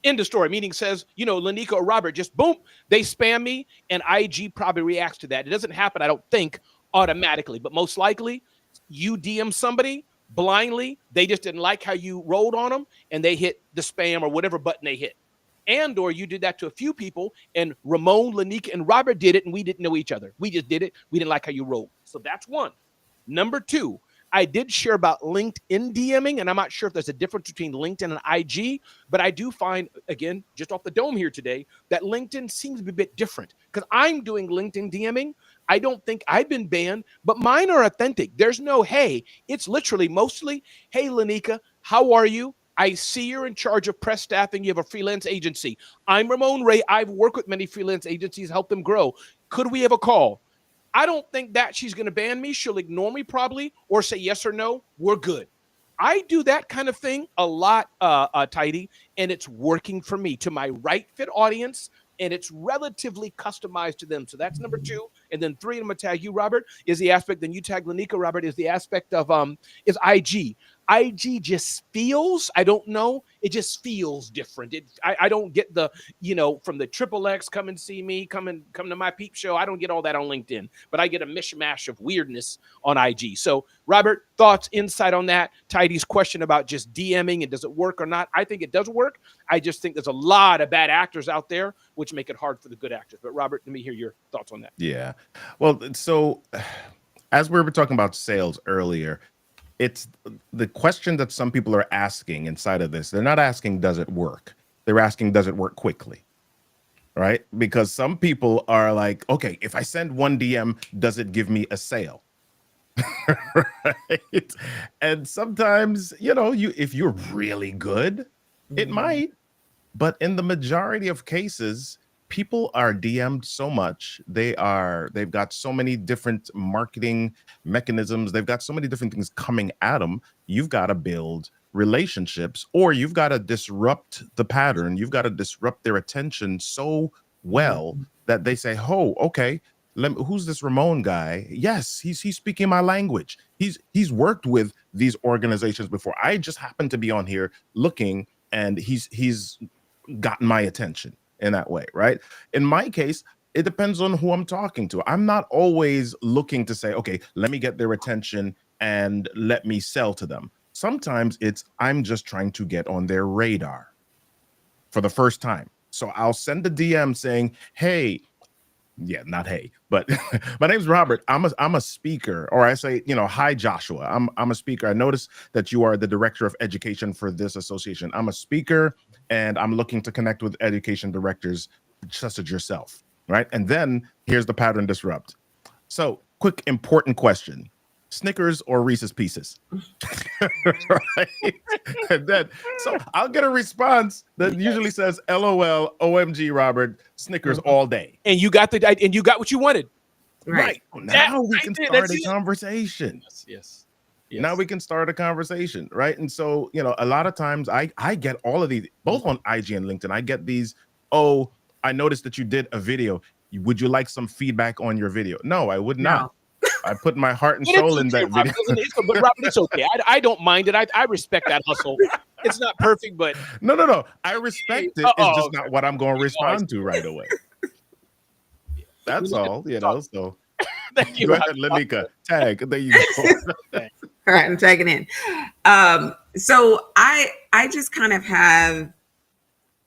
End of story, meaning says, you know, Lainika or Robert, just boom, they spam me, and IG probably reacts to that. It doesn't happen, I don't think, automatically, but most likely you DM somebody blindly, they just didn't like how you rolled on them, and they hit the spam or whatever button they hit. And or you did that to a few people, and Ramon, Lainika, and Robert did it, and we didn't know each other. We just did it. We didn't like how you rolled. So that's one. Number 2, I did share about LinkedIn DMing, and I'm not sure if there's a difference between LinkedIn and IG, but I do find, again, just off the dome here today, that LinkedIn seems to be a bit different because I'm doing LinkedIn DMing. I don't think I've been banned, but mine are authentic. There's no, hey, it's literally mostly, hey, Lainika, how are you? I see you're in charge of press staffing. You have a freelance agency. I'm Ramon Ray. I've worked with many freelance agencies, helped them grow. Could we have a call? I don't think that she's going to ban me. She'll ignore me probably or say yes or no. We're good. I do that kind of thing a lot, Tidy, and it's working for me to my right fit audience, and it's relatively customized to them. So that's number 2. And then 3, I'm going to tag you, Robert, is the aspect. Then you tag Lainika, Robert, is the aspect of is IG. IG just feels, I don't know, it just feels different. I don't get the, you know, from the Triple X, come and see me, come to my peep show. I don't get all that on LinkedIn, but I get a mishmash of weirdness on IG. So, Robert, thoughts, insight on that? Tidy's question about just DMing and does it work or not? I think it does work. I just think there's a lot of bad actors out there, which make it hard for the good actors. But Robert, let me hear your thoughts on that. Yeah. Well, so as we were talking about sales earlier, it's the question that some people are asking inside of this. They're not asking, does it work? They're asking, does it work quickly? right? Because some people are like, okay, if I send one DM, does it give me a sale? Right? And sometimes, if you're really good, it Mhm. might. But in the majority of cases, people are DM'd so much. They've got so many different marketing mechanisms. They've got so many different things coming at them. You've got to build relationships, or you've got to disrupt the pattern. You've got to disrupt their attention so well Mhm. that they say, "Oh, okay. Who's this Ramon guy? Yes, he's speaking my language. He's worked with these organizations before. I just happen to be on here looking, and he's gotten my attention in that way, right? In my case, it depends on who I'm talking to. I'm not always looking to say, okay, let me get their attention and let me sell to them. Sometimes I'm just trying to get on their radar for the first time. So I'll send a DM saying, hey, yeah, not hey, but my name's Robert. I'm a speaker, or I say, hi Joshua. I'm a speaker. I noticed that you are the director of education for this association. I'm a speaker, and I'm looking to connect with education directors such as yourself, right? And then here's the pattern disrupt. So, quick important question: Snickers or Reese's Pieces? Right? And then, so I'll get a response that usually says, "LOL, OMG, Robert, Snickers Mhm. all day." And you got what you wanted. Right. Now we can start That's a it. conversation. Yes. Now we can start a conversation, right? And so, a lot of times I get all of these, both on IG and LinkedIn. I get these, oh, I noticed that you did a video. Would you like some feedback on your video? No, I would not. No. I put my heart and But it's soul in okay, that Robert. video. But Robert, it's okay. I don't mind it. I respect that hustle. It's not perfect, but No. I respect it. It's just okay. not what I'm going to Oh, I respond see. to right away. That's Lainika, all, talk. so Thank you, go Robert. ahead, Lainika. Tag. There you go. Thanks. All right, I'm tagging in. So I just kind of have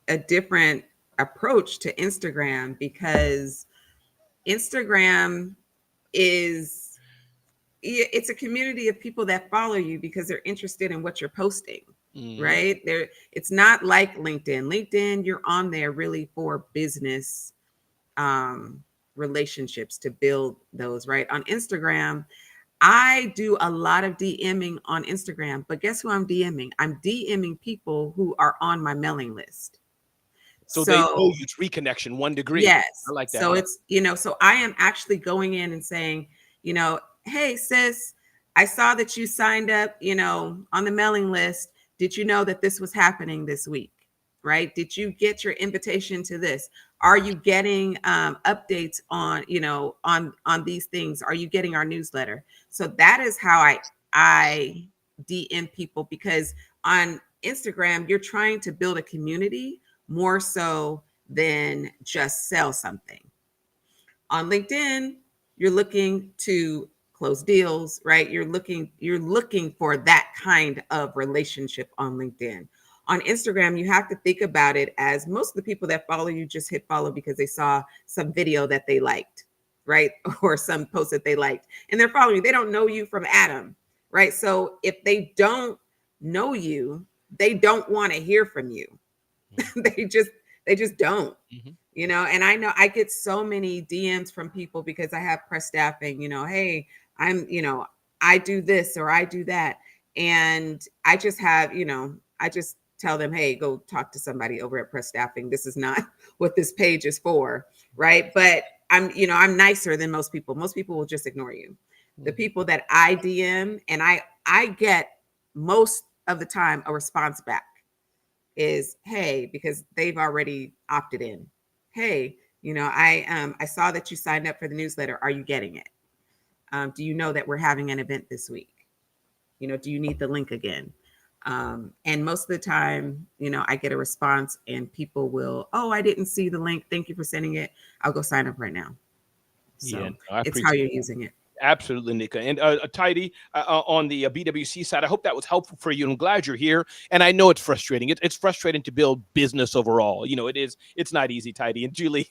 a different approach to Instagram, because Instagram is it's a community of people that follow you because they're interested in what you're posting, right? It's not like LinkedIn. LinkedIn, you're on there really for business relationships, to build those, right? On Instagram, I do a lot of DMing on Instagram, but guess who I'm DMing? I'm DMing people who are on my mailing list. So they owe So you reconnection 1 degree. yes. I like that. So it's, so I am actually going in and saying, hey, sis, I saw that you signed up, on the mailing list. Did you know that this was happening this week? Right? Did you get your invitation to this? Are you getting updates on, on these things? Are you getting our newsletter? So that is how I DM people, because on Instagram, you're trying to build a community more so than just sell something. On LinkedIn, you're looking to close deals, right? You're looking for that kind of relationship on LinkedIn. On Instagram, you have to think about it as most of the people that follow you just hit follow because they saw some video that they liked, right? Or some post that they liked, and they're following you. They don't know you from Adam, right? So if they don't know you, they don't want to hear from you. they just don't. And I know I get so many DMs from people because I have press staffing, hey, I do this or I do that. And I just have, I just tell them, hey, go talk to somebody over at press staffing. This is not what this page is for. Right. But I'm nicer than most people. Most people will just ignore you. The people that I DM, and I get most of the time a response back is, hey, because they've already opted in. Hey, I saw that you signed up for the newsletter. Are you getting it? Do you know that we're having an event this week? Do you need the link again? And most of the time, I get a response and people will, oh, I didn't see the link. Thank you for sending it. I'll go sign up right now. So I it's how appreciate you're that. using it. Absolutely, Nika. And Tidy, on the BWC side, I hope that was helpful for you. I'm glad you're here. And I know it's frustrating. It's frustrating to build business overall. It's not easy, Tidy. And Julie,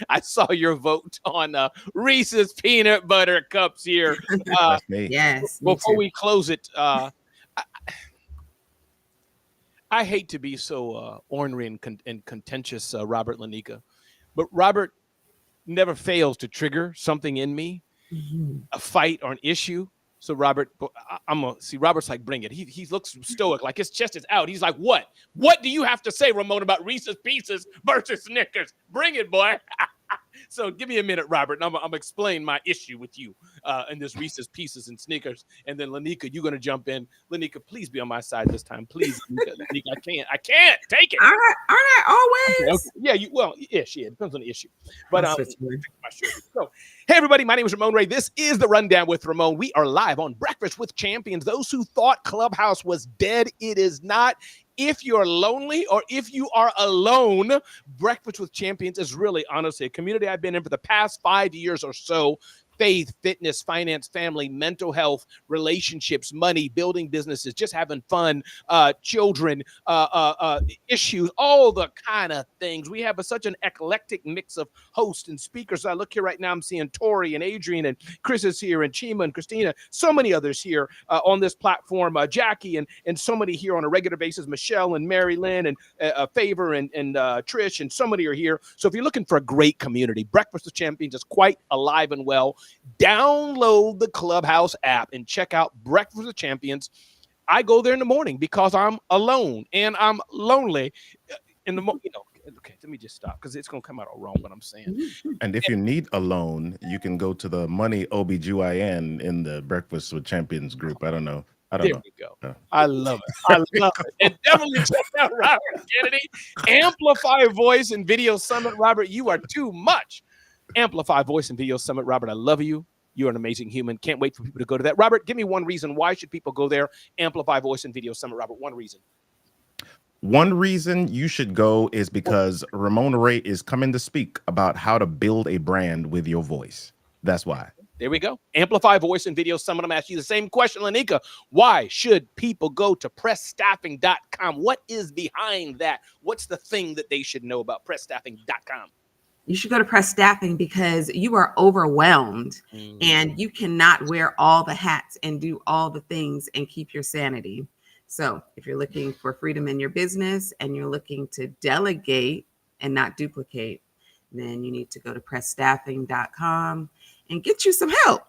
I saw your vote on Reese's peanut butter cups here. That's me. Yes. Me Before too. we close it, I hate to be so ornery and contentious, Robert Lainika. but Robert never fails to trigger something in me, a fight or an issue. So Robert, I'm gonna see. Robert's like, bring it. He looks stoic, like his chest is out. He's like, what? What do you have to say, Ramon, about Reese's Pieces versus Snickers? Bring it, boy. So give me a minute, Robert, and I'm gonna explain my issue with you in this Reese's Pieces and Snickers. And then Lainika, you're gonna jump in. Lainika, please be on my side this time, please. Lainika, I can't take it. Aren't I always? Okay. Yeah, it depends on the issue. But so, hey everybody, my name is Ramon Ray. This is the Rundown with Ramon. We are live on Breakfast with Champions. Those who thought Clubhouse was dead, it is not. If you're lonely or if you are alone, Breakfast with Champions is really honestly a community I've been in for the past 5 years or so. Faith, fitness, finance, family, mental health, relationships, money, building businesses, just having fun, children, issues, all the kind of things. We have such an eclectic mix of hosts and speakers. I look here right now, I'm seeing Tori and Adrian and Chris is here and Chima and Christina, so many others here on this platform, Jackie and so many here on a regular basis, Michelle and Mary Lynn and Favor and Trish, and so many are here. So if you're looking for a great community, Breakfast with Champions is quite alive and well. Download the Clubhouse app and check out Breakfast with Champions. I go there in the morning because I'm alone and I'm lonely in the morning. Okay, let me just stop because it's going to come out all wrong what I'm saying. And if you need a loan, you can go to the Money OBGYN in the Breakfast with Champions group. I don't know. There we go. I love it. I love it. And definitely check out Robert Kennedy. Amplify Voice and Video Summit. Robert, you are too much. Amplify Voice and Video Summit. Robert, I love you. You're an amazing human. Can't wait for people to go to that. Robert, give me one reason. Why should people go there? Amplify Voice and Video Summit. Robert, one reason. One reason you should go is because Ramon Ray is coming to speak about how to build a brand with your voice. That's why. There we go. Amplify Voice and Video Summit. I'm asking you the same question, Lainika. Why should people go to pressstaffing.com? What is behind that? What's the thing that they should know about pressstaffing.com? You should go to Press Staffing because you are overwhelmed and you cannot wear all the hats and do all the things and keep your sanity. So if you're looking for freedom in your business and you're looking to delegate and not duplicate, then you need to go to pressstaffing.com and get you some help.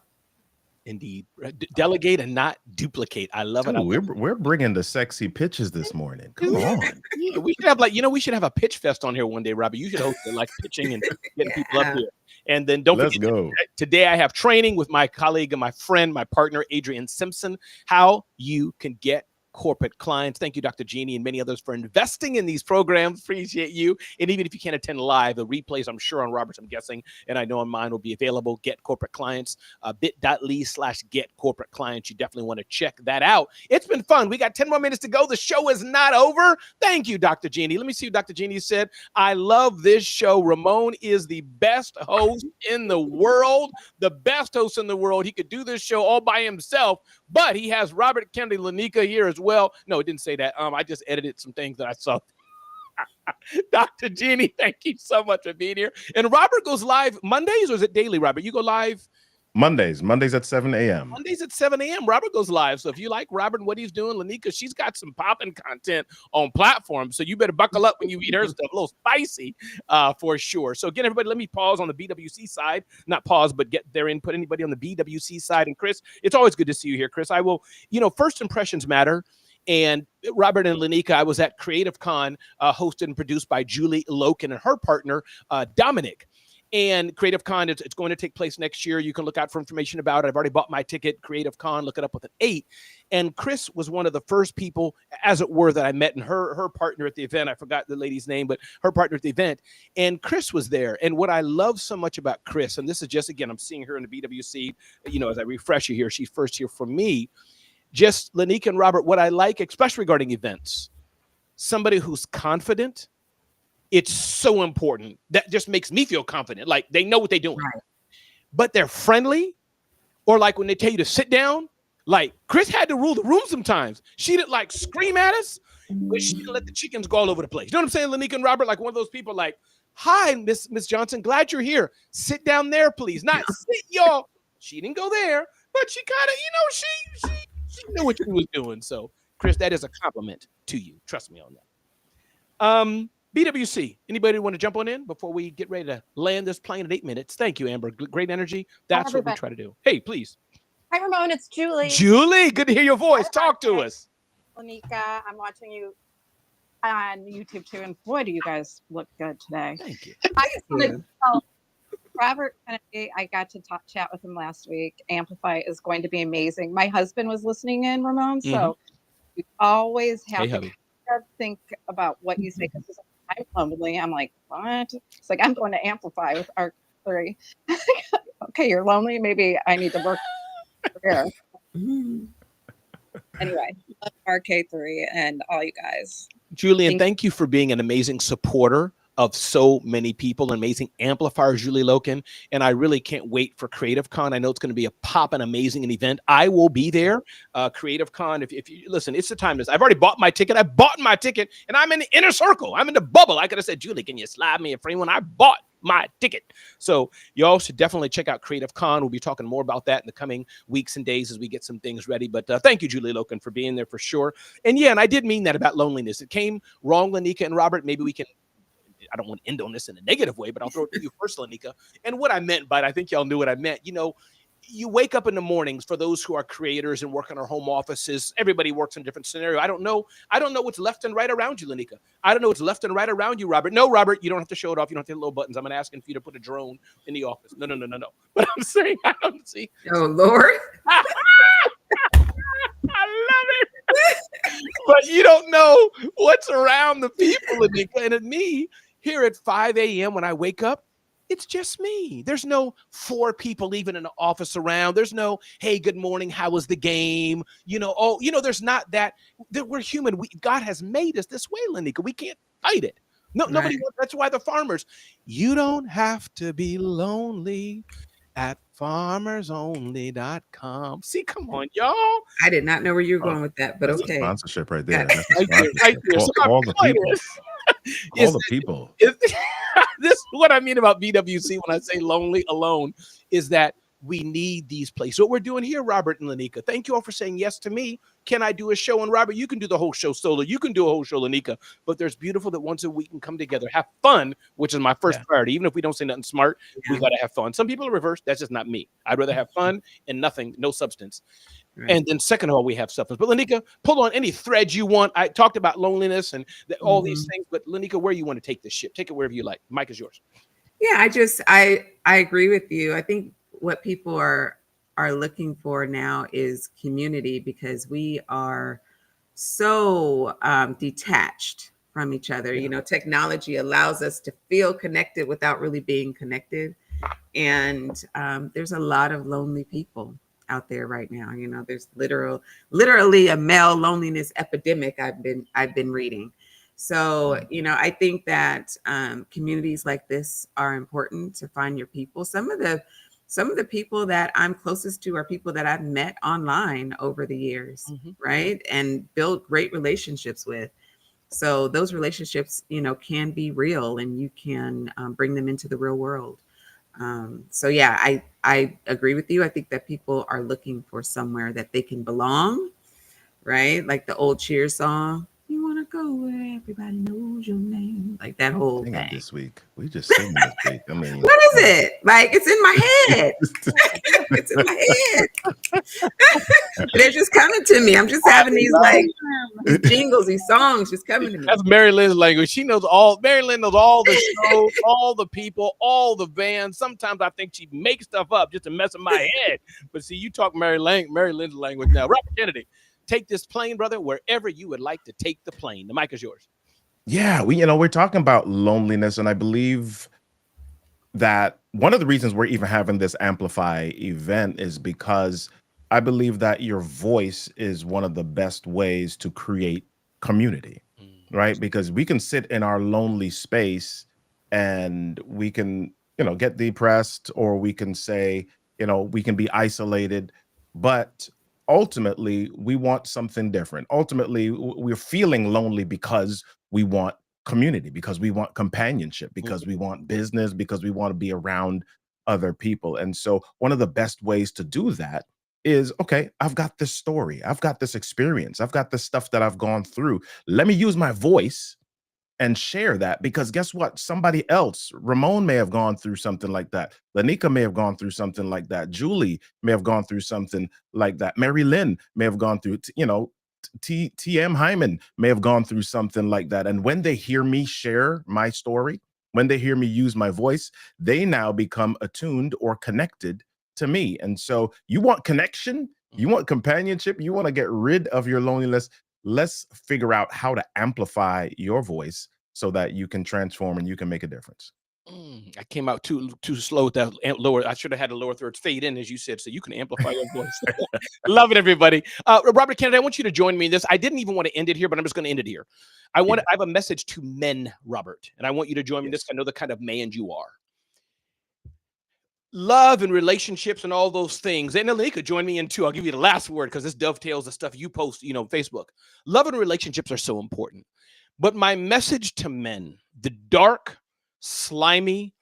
Indeed. Delegate and not duplicate. I love it. We're bringing the sexy pitches this morning. Come on. Yeah, we should have we should have a pitch fest on here one day, Robbie. You should host it, like pitching and getting people up here. And then Let's go. Today I have training with my colleague and my friend, my partner, Adrian Simpson, how you can get corporate clients. Thank you, Dr. Jeannie, and many others for investing in these programs. Appreciate you. And even if you can't attend live, the replays, I'm sure on Robert's, I'm guessing, and I know on mine will be available. Get corporate clients, bit.ly/get corporate clients. You definitely want to check that out. It's been fun. We got 10 more minutes to go. The show is not over. Thank you, Dr. Jeannie. Let me see what Dr. Jeannie said. I love this show. Ramon is the best host in the world, the best host in the world. He could do this show all by himself, but he has Robert Kennedy, Lainika here as well. No, it didn't say that. I just edited some things that I saw. Dr. Jeannie, thank you so much for being here. And Robert goes live Mondays, or is it daily, Robert? You go live? Mondays at 7 a.m. Mondays at 7 a.m. Robert goes live. So if you like Robert and what he's doing, Lainika, she's got some popping content on platforms. So you better buckle up when you eat her stuff. A little spicy for sure. So again, everybody, let me pause on the BWC side. Not pause, but get their input. Anybody on the BWC side? And Chris, it's always good to see you here, Chris. I will, first impressions matter. And Robert and Lainika, I was at Creative Con, hosted and produced by Julie Loken and her partner, Dominic. And Creative Con, it's going to take place next year. You can look out for information about it. I've already bought my ticket, Creative Con, look it up with an 8. And Chris was one of the first people, as it were, that I met, and her partner at the event. I forgot the lady's name, but her partner at the event. And Chris was there. And what I love so much about Chris, and this is just, again, I'm seeing her in the BWC, as I refresh you here, she's first here for me. Just Lainika and Robert, what I like, especially regarding events, somebody who's confident. It's so important. That just makes me feel confident. Like they know what they're doing, right. But they're friendly, or like when they tell you to sit down, like Chris had to rule the room sometimes. She didn't like scream at us, but she didn't let the chickens go all over the place. You know what I'm saying, Lainika and Robert? Like one of those people like, hi, Miss Johnson, glad you're here. Sit down there, please. Not sit, y'all. She didn't go there, but she kind of, she knew what she was doing. So, Chris, that is a compliment to you. Trust me on that. BWC, anybody want to jump on in before we get ready to land this plane at 8 minutes? Thank you, Amber. Great energy. That's what we try to do. Hey, please. Hi, Ramon. It's Julie. Julie, good to hear your voice. Talk to us. Lainika, I'm watching you on YouTube too, and boy, do you guys look good today. Thank you. I just wanted to tell Robert Kennedy, I got to chat with him last week. Amplify is going to be amazing. My husband was listening in, Ramon, so you always have to think about what you say, because I'm lonely. I'm like, what? It's like, I'm going to Amplify with R3. Okay, you're lonely. Maybe I need to work here. Anyway, RK3 and all you guys. Julian, thank you for being an amazing supporter of so many people, amazing amplifier, Julie Loken. And I really can't wait for Creative Con. I know it's going to be a poppin' amazing event. I will be there. Creative Con, if you listen, it's the time. I've already bought my ticket. I bought my ticket and I'm in the inner circle. I'm in the bubble. I could have said, Julie, can you slide me a free one? I bought my ticket. So y'all should definitely check out Creative Con. We'll be talking more about that in the coming weeks and days as we get some things ready. But thank you, Julie Loken, for being there for sure. And yeah, and I did mean that about loneliness. It came wrong, Lainika and Robert. Maybe we can, I don't want to end on this in a negative way, but I'll throw it to you first, Lainika. And what I meant by it, I think y'all knew what I meant. You know, you wake up in the mornings, for those who are creators and work in our home offices. Everybody works in a different scenario. I don't know what's left and right around you, Lainika. I don't know what's left and right around you, Robert. No, Robert, you don't have to show it off. You don't have to hit little buttons. I'm not asking for you to put a drone in the office. No. But I'm saying, I don't see. Oh, Lord. I love it. But you don't know what's around the people, Lainika. And at me, here at 5 a.m. when I wake up, it's just me. There's no 4 people even in the office around. There's no, hey, good morning. How was the game? There's not that. We're human. God has made us this way, Lainika. We can't fight it. No, right. Nobody. That's why the farmers, you don't have to be lonely at farmersonly.com. See, come on, y'all. I did not know where you were going with that, but okay. Sponsorship right there. Right there. So all the people. All the people. This is what I mean about BWC when I say lonely alone, is that we need these places. What we're doing here, Robert and Lainika. Thank you all for saying yes to me. Can I do a show? And Robert, you can do the whole show solo. You can do a whole show, Lainika. But there's beautiful that once a week can come together, have fun, which is my first priority. Even if we don't say nothing smart, we got to have fun. Some people are reversed. That's just not me. I'd rather have fun and nothing, no substance. Right. And then second of all, we have substance. But Lainika, pull on any threads you want. I talked about loneliness and all these things. But Lainika, where you want to take this ship? Take it wherever you like. Mike is yours. Yeah, I agree with you. I think what people are looking for now is community, because we are so detached from each other. You know, technology allows us to feel connected without really being connected. And there's a lot of lonely people out there right now. You know, there's literally a male loneliness epidemic I've been reading. So, you know, I think that communities like this are important to find your people. Some of the people that I'm closest to are people that I've met online over the years, right? And built great relationships with. So those relationships, you know, can be real, and you can bring them into the real world. So yeah, I agree with you. I think that people are looking for somewhere that they can belong, right? Like the old Cheers song. You want to go where everybody knows your name, like that whole thing. This week, we just sing this week. I mean, what is it? Like, it's in my head. It's in my head. They're just coming to me. I'm just having these like jingles, these songs just coming to me. That's Mary Lynn's language. Mary Lynn knows all the shows, all the people, all the bands. Sometimes I think she makes stuff up just to mess with my head. But see, you talk Mary Lynn's language now. Robert Kennedy. Take this plane, brother, wherever you would like to take the plane. The mic is yours. Yeah, we're talking about loneliness, and I believe that one of the reasons we're even having this Amplify event is because I believe that your voice is one of the best ways to create community, right? Because we can sit in our lonely space and we can, get depressed, or we can say, we can be isolated, but ultimately, we want something different. Ultimately, we're feeling lonely because we want community, because we want companionship, because we want business, because we want to be around other people. And so one of the best ways to do that is, okay, I've got this story. I've got this experience. I've got this stuff that I've gone through. Let me use my voice and share that, because guess what? Somebody else, Ramon may have gone through something like that. Lainika may have gone through something like that. Julie may have gone through something like that. Mary Lynn may have gone through, TM Hyman may have gone through something like that. And when they hear me share my story, when they hear me use my voice, they now become attuned or connected to me. And so you want connection, you want companionship, you want to get rid of your loneliness. Let's figure out how to amplify your voice so that you can transform and you can make a difference. I came out too slow with that lower. I should have had the lower thirds fade in, as you said, so you can amplify your voice. Love it, everybody. Robert Kennedy, I want you to join me in this. I didn't even want to end it here, but I'm just going to end it here. I have a message to men, Robert, and I want you to join me in this. I know the kind of man you are. Love and relationships and all those things. And Lainika, join me in too. I'll give you the last word because this dovetails the stuff you post, Facebook. Love and relationships are so important. But my message to men, the dark, slimy,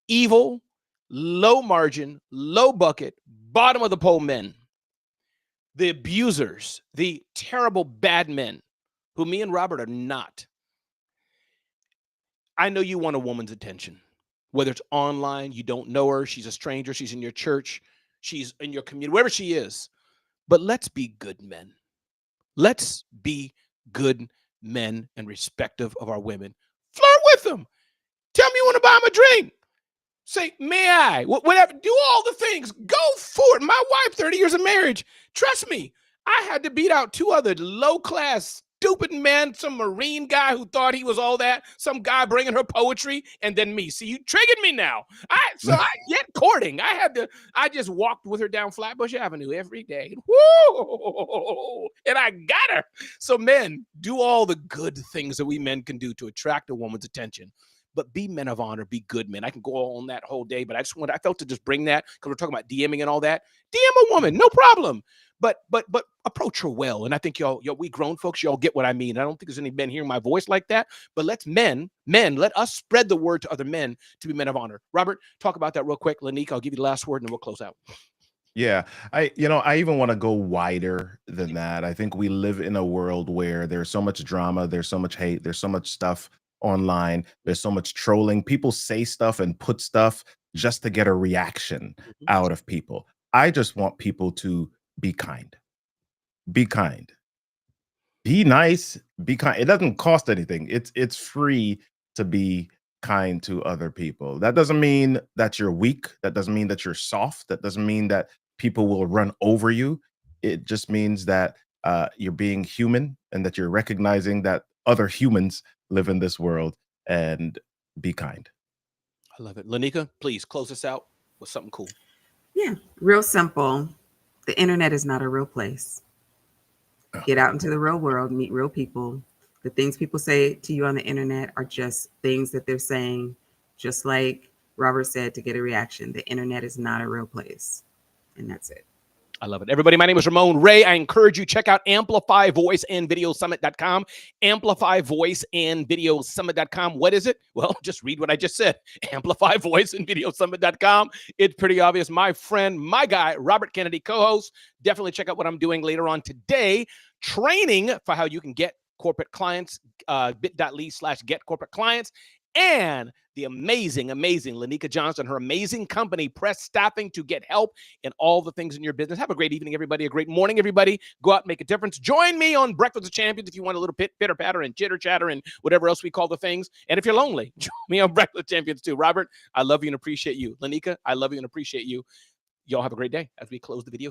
evil, low margin, low bucket, bottom of the pole men, the abusers, the terrible bad men, who me and Robert are not. I know you want a woman's attention, whether it's online, you don't know her, she's a stranger, she's in your church, she's in your community, wherever she is. But let's be good men. Let's be good men and respective of our women. Flirt with them. Tell me you want to buy them a drink. Say, may I? Whatever. Do all the things. Go for it. My wife, 30 years of marriage. Trust me, I had to beat out 2 other low-class, stupid men, some Marine guy who thought he was all that, some guy bringing her poetry, and then me. See, you triggered me now. Yet courting. I just walked with her down Flatbush Avenue every day. Woo! And I got her. So men, do all the good things that we men can do to attract a woman's attention. But be men of honor, be good men. I can go on that whole day, but I felt to just bring that because we're talking about DMing and all that. DM a woman, no problem. But approach her well. And I think y'all, we grown folks, y'all get what I mean. I don't think there's any men hearing my voice like that. But let's let us spread the word to other men to be men of honor. Robert, talk about that real quick. Lainika, I'll give you the last word and then we'll close out. Yeah, I even want to go wider than that. I think we live in a world where there's so much drama, there's so much hate, there's so much stuff online, there's so much trolling. People say stuff and put stuff just to get a reaction out of people. I just want people to be kind. Be kind. Be nice, be kind. It doesn't cost anything. It's free to be kind to other people. That doesn't mean that you're weak. That doesn't mean that you're soft. That doesn't mean that people will run over you. It just means that you're being human and that you're recognizing that other humans live in this world, and be kind. I love it. Lainika, please close us out with something cool. Yeah, real simple. The internet is not a real place. Get out into the real world, meet real people. The things people say to you on the internet are just things that they're saying, just like Robert said, to get a reaction. The internet is not a real place. And that's it. I love it. Everybody, my name is Ramon Ray. I encourage you, check out amplifyvoiceandvideosummit.com. Amplifyvoiceandvideosummit.com. What is it? Well, just read what I just said. Amplifyvoiceandvideosummit.com. It's pretty obvious. My friend, my guy, Robert Kennedy, co-host. Definitely check out what I'm doing later on today. Training for how you can get corporate clients, bit.ly/get corporate clients. And the amazing Lainika Johnson, her amazing company, Press Staffing, to get help in all the things in your business. Have a great evening, everybody. A great morning, everybody. Go out and make a difference. Join me on Breakfast with Champions if you want a little pitter patter and chitter chatter and whatever else we call the things. And if you're lonely, join me on Breakfast with Champions too. Robert, I love you and appreciate you. Lainika, I love you and appreciate you. Y'all have a great day as we close the video.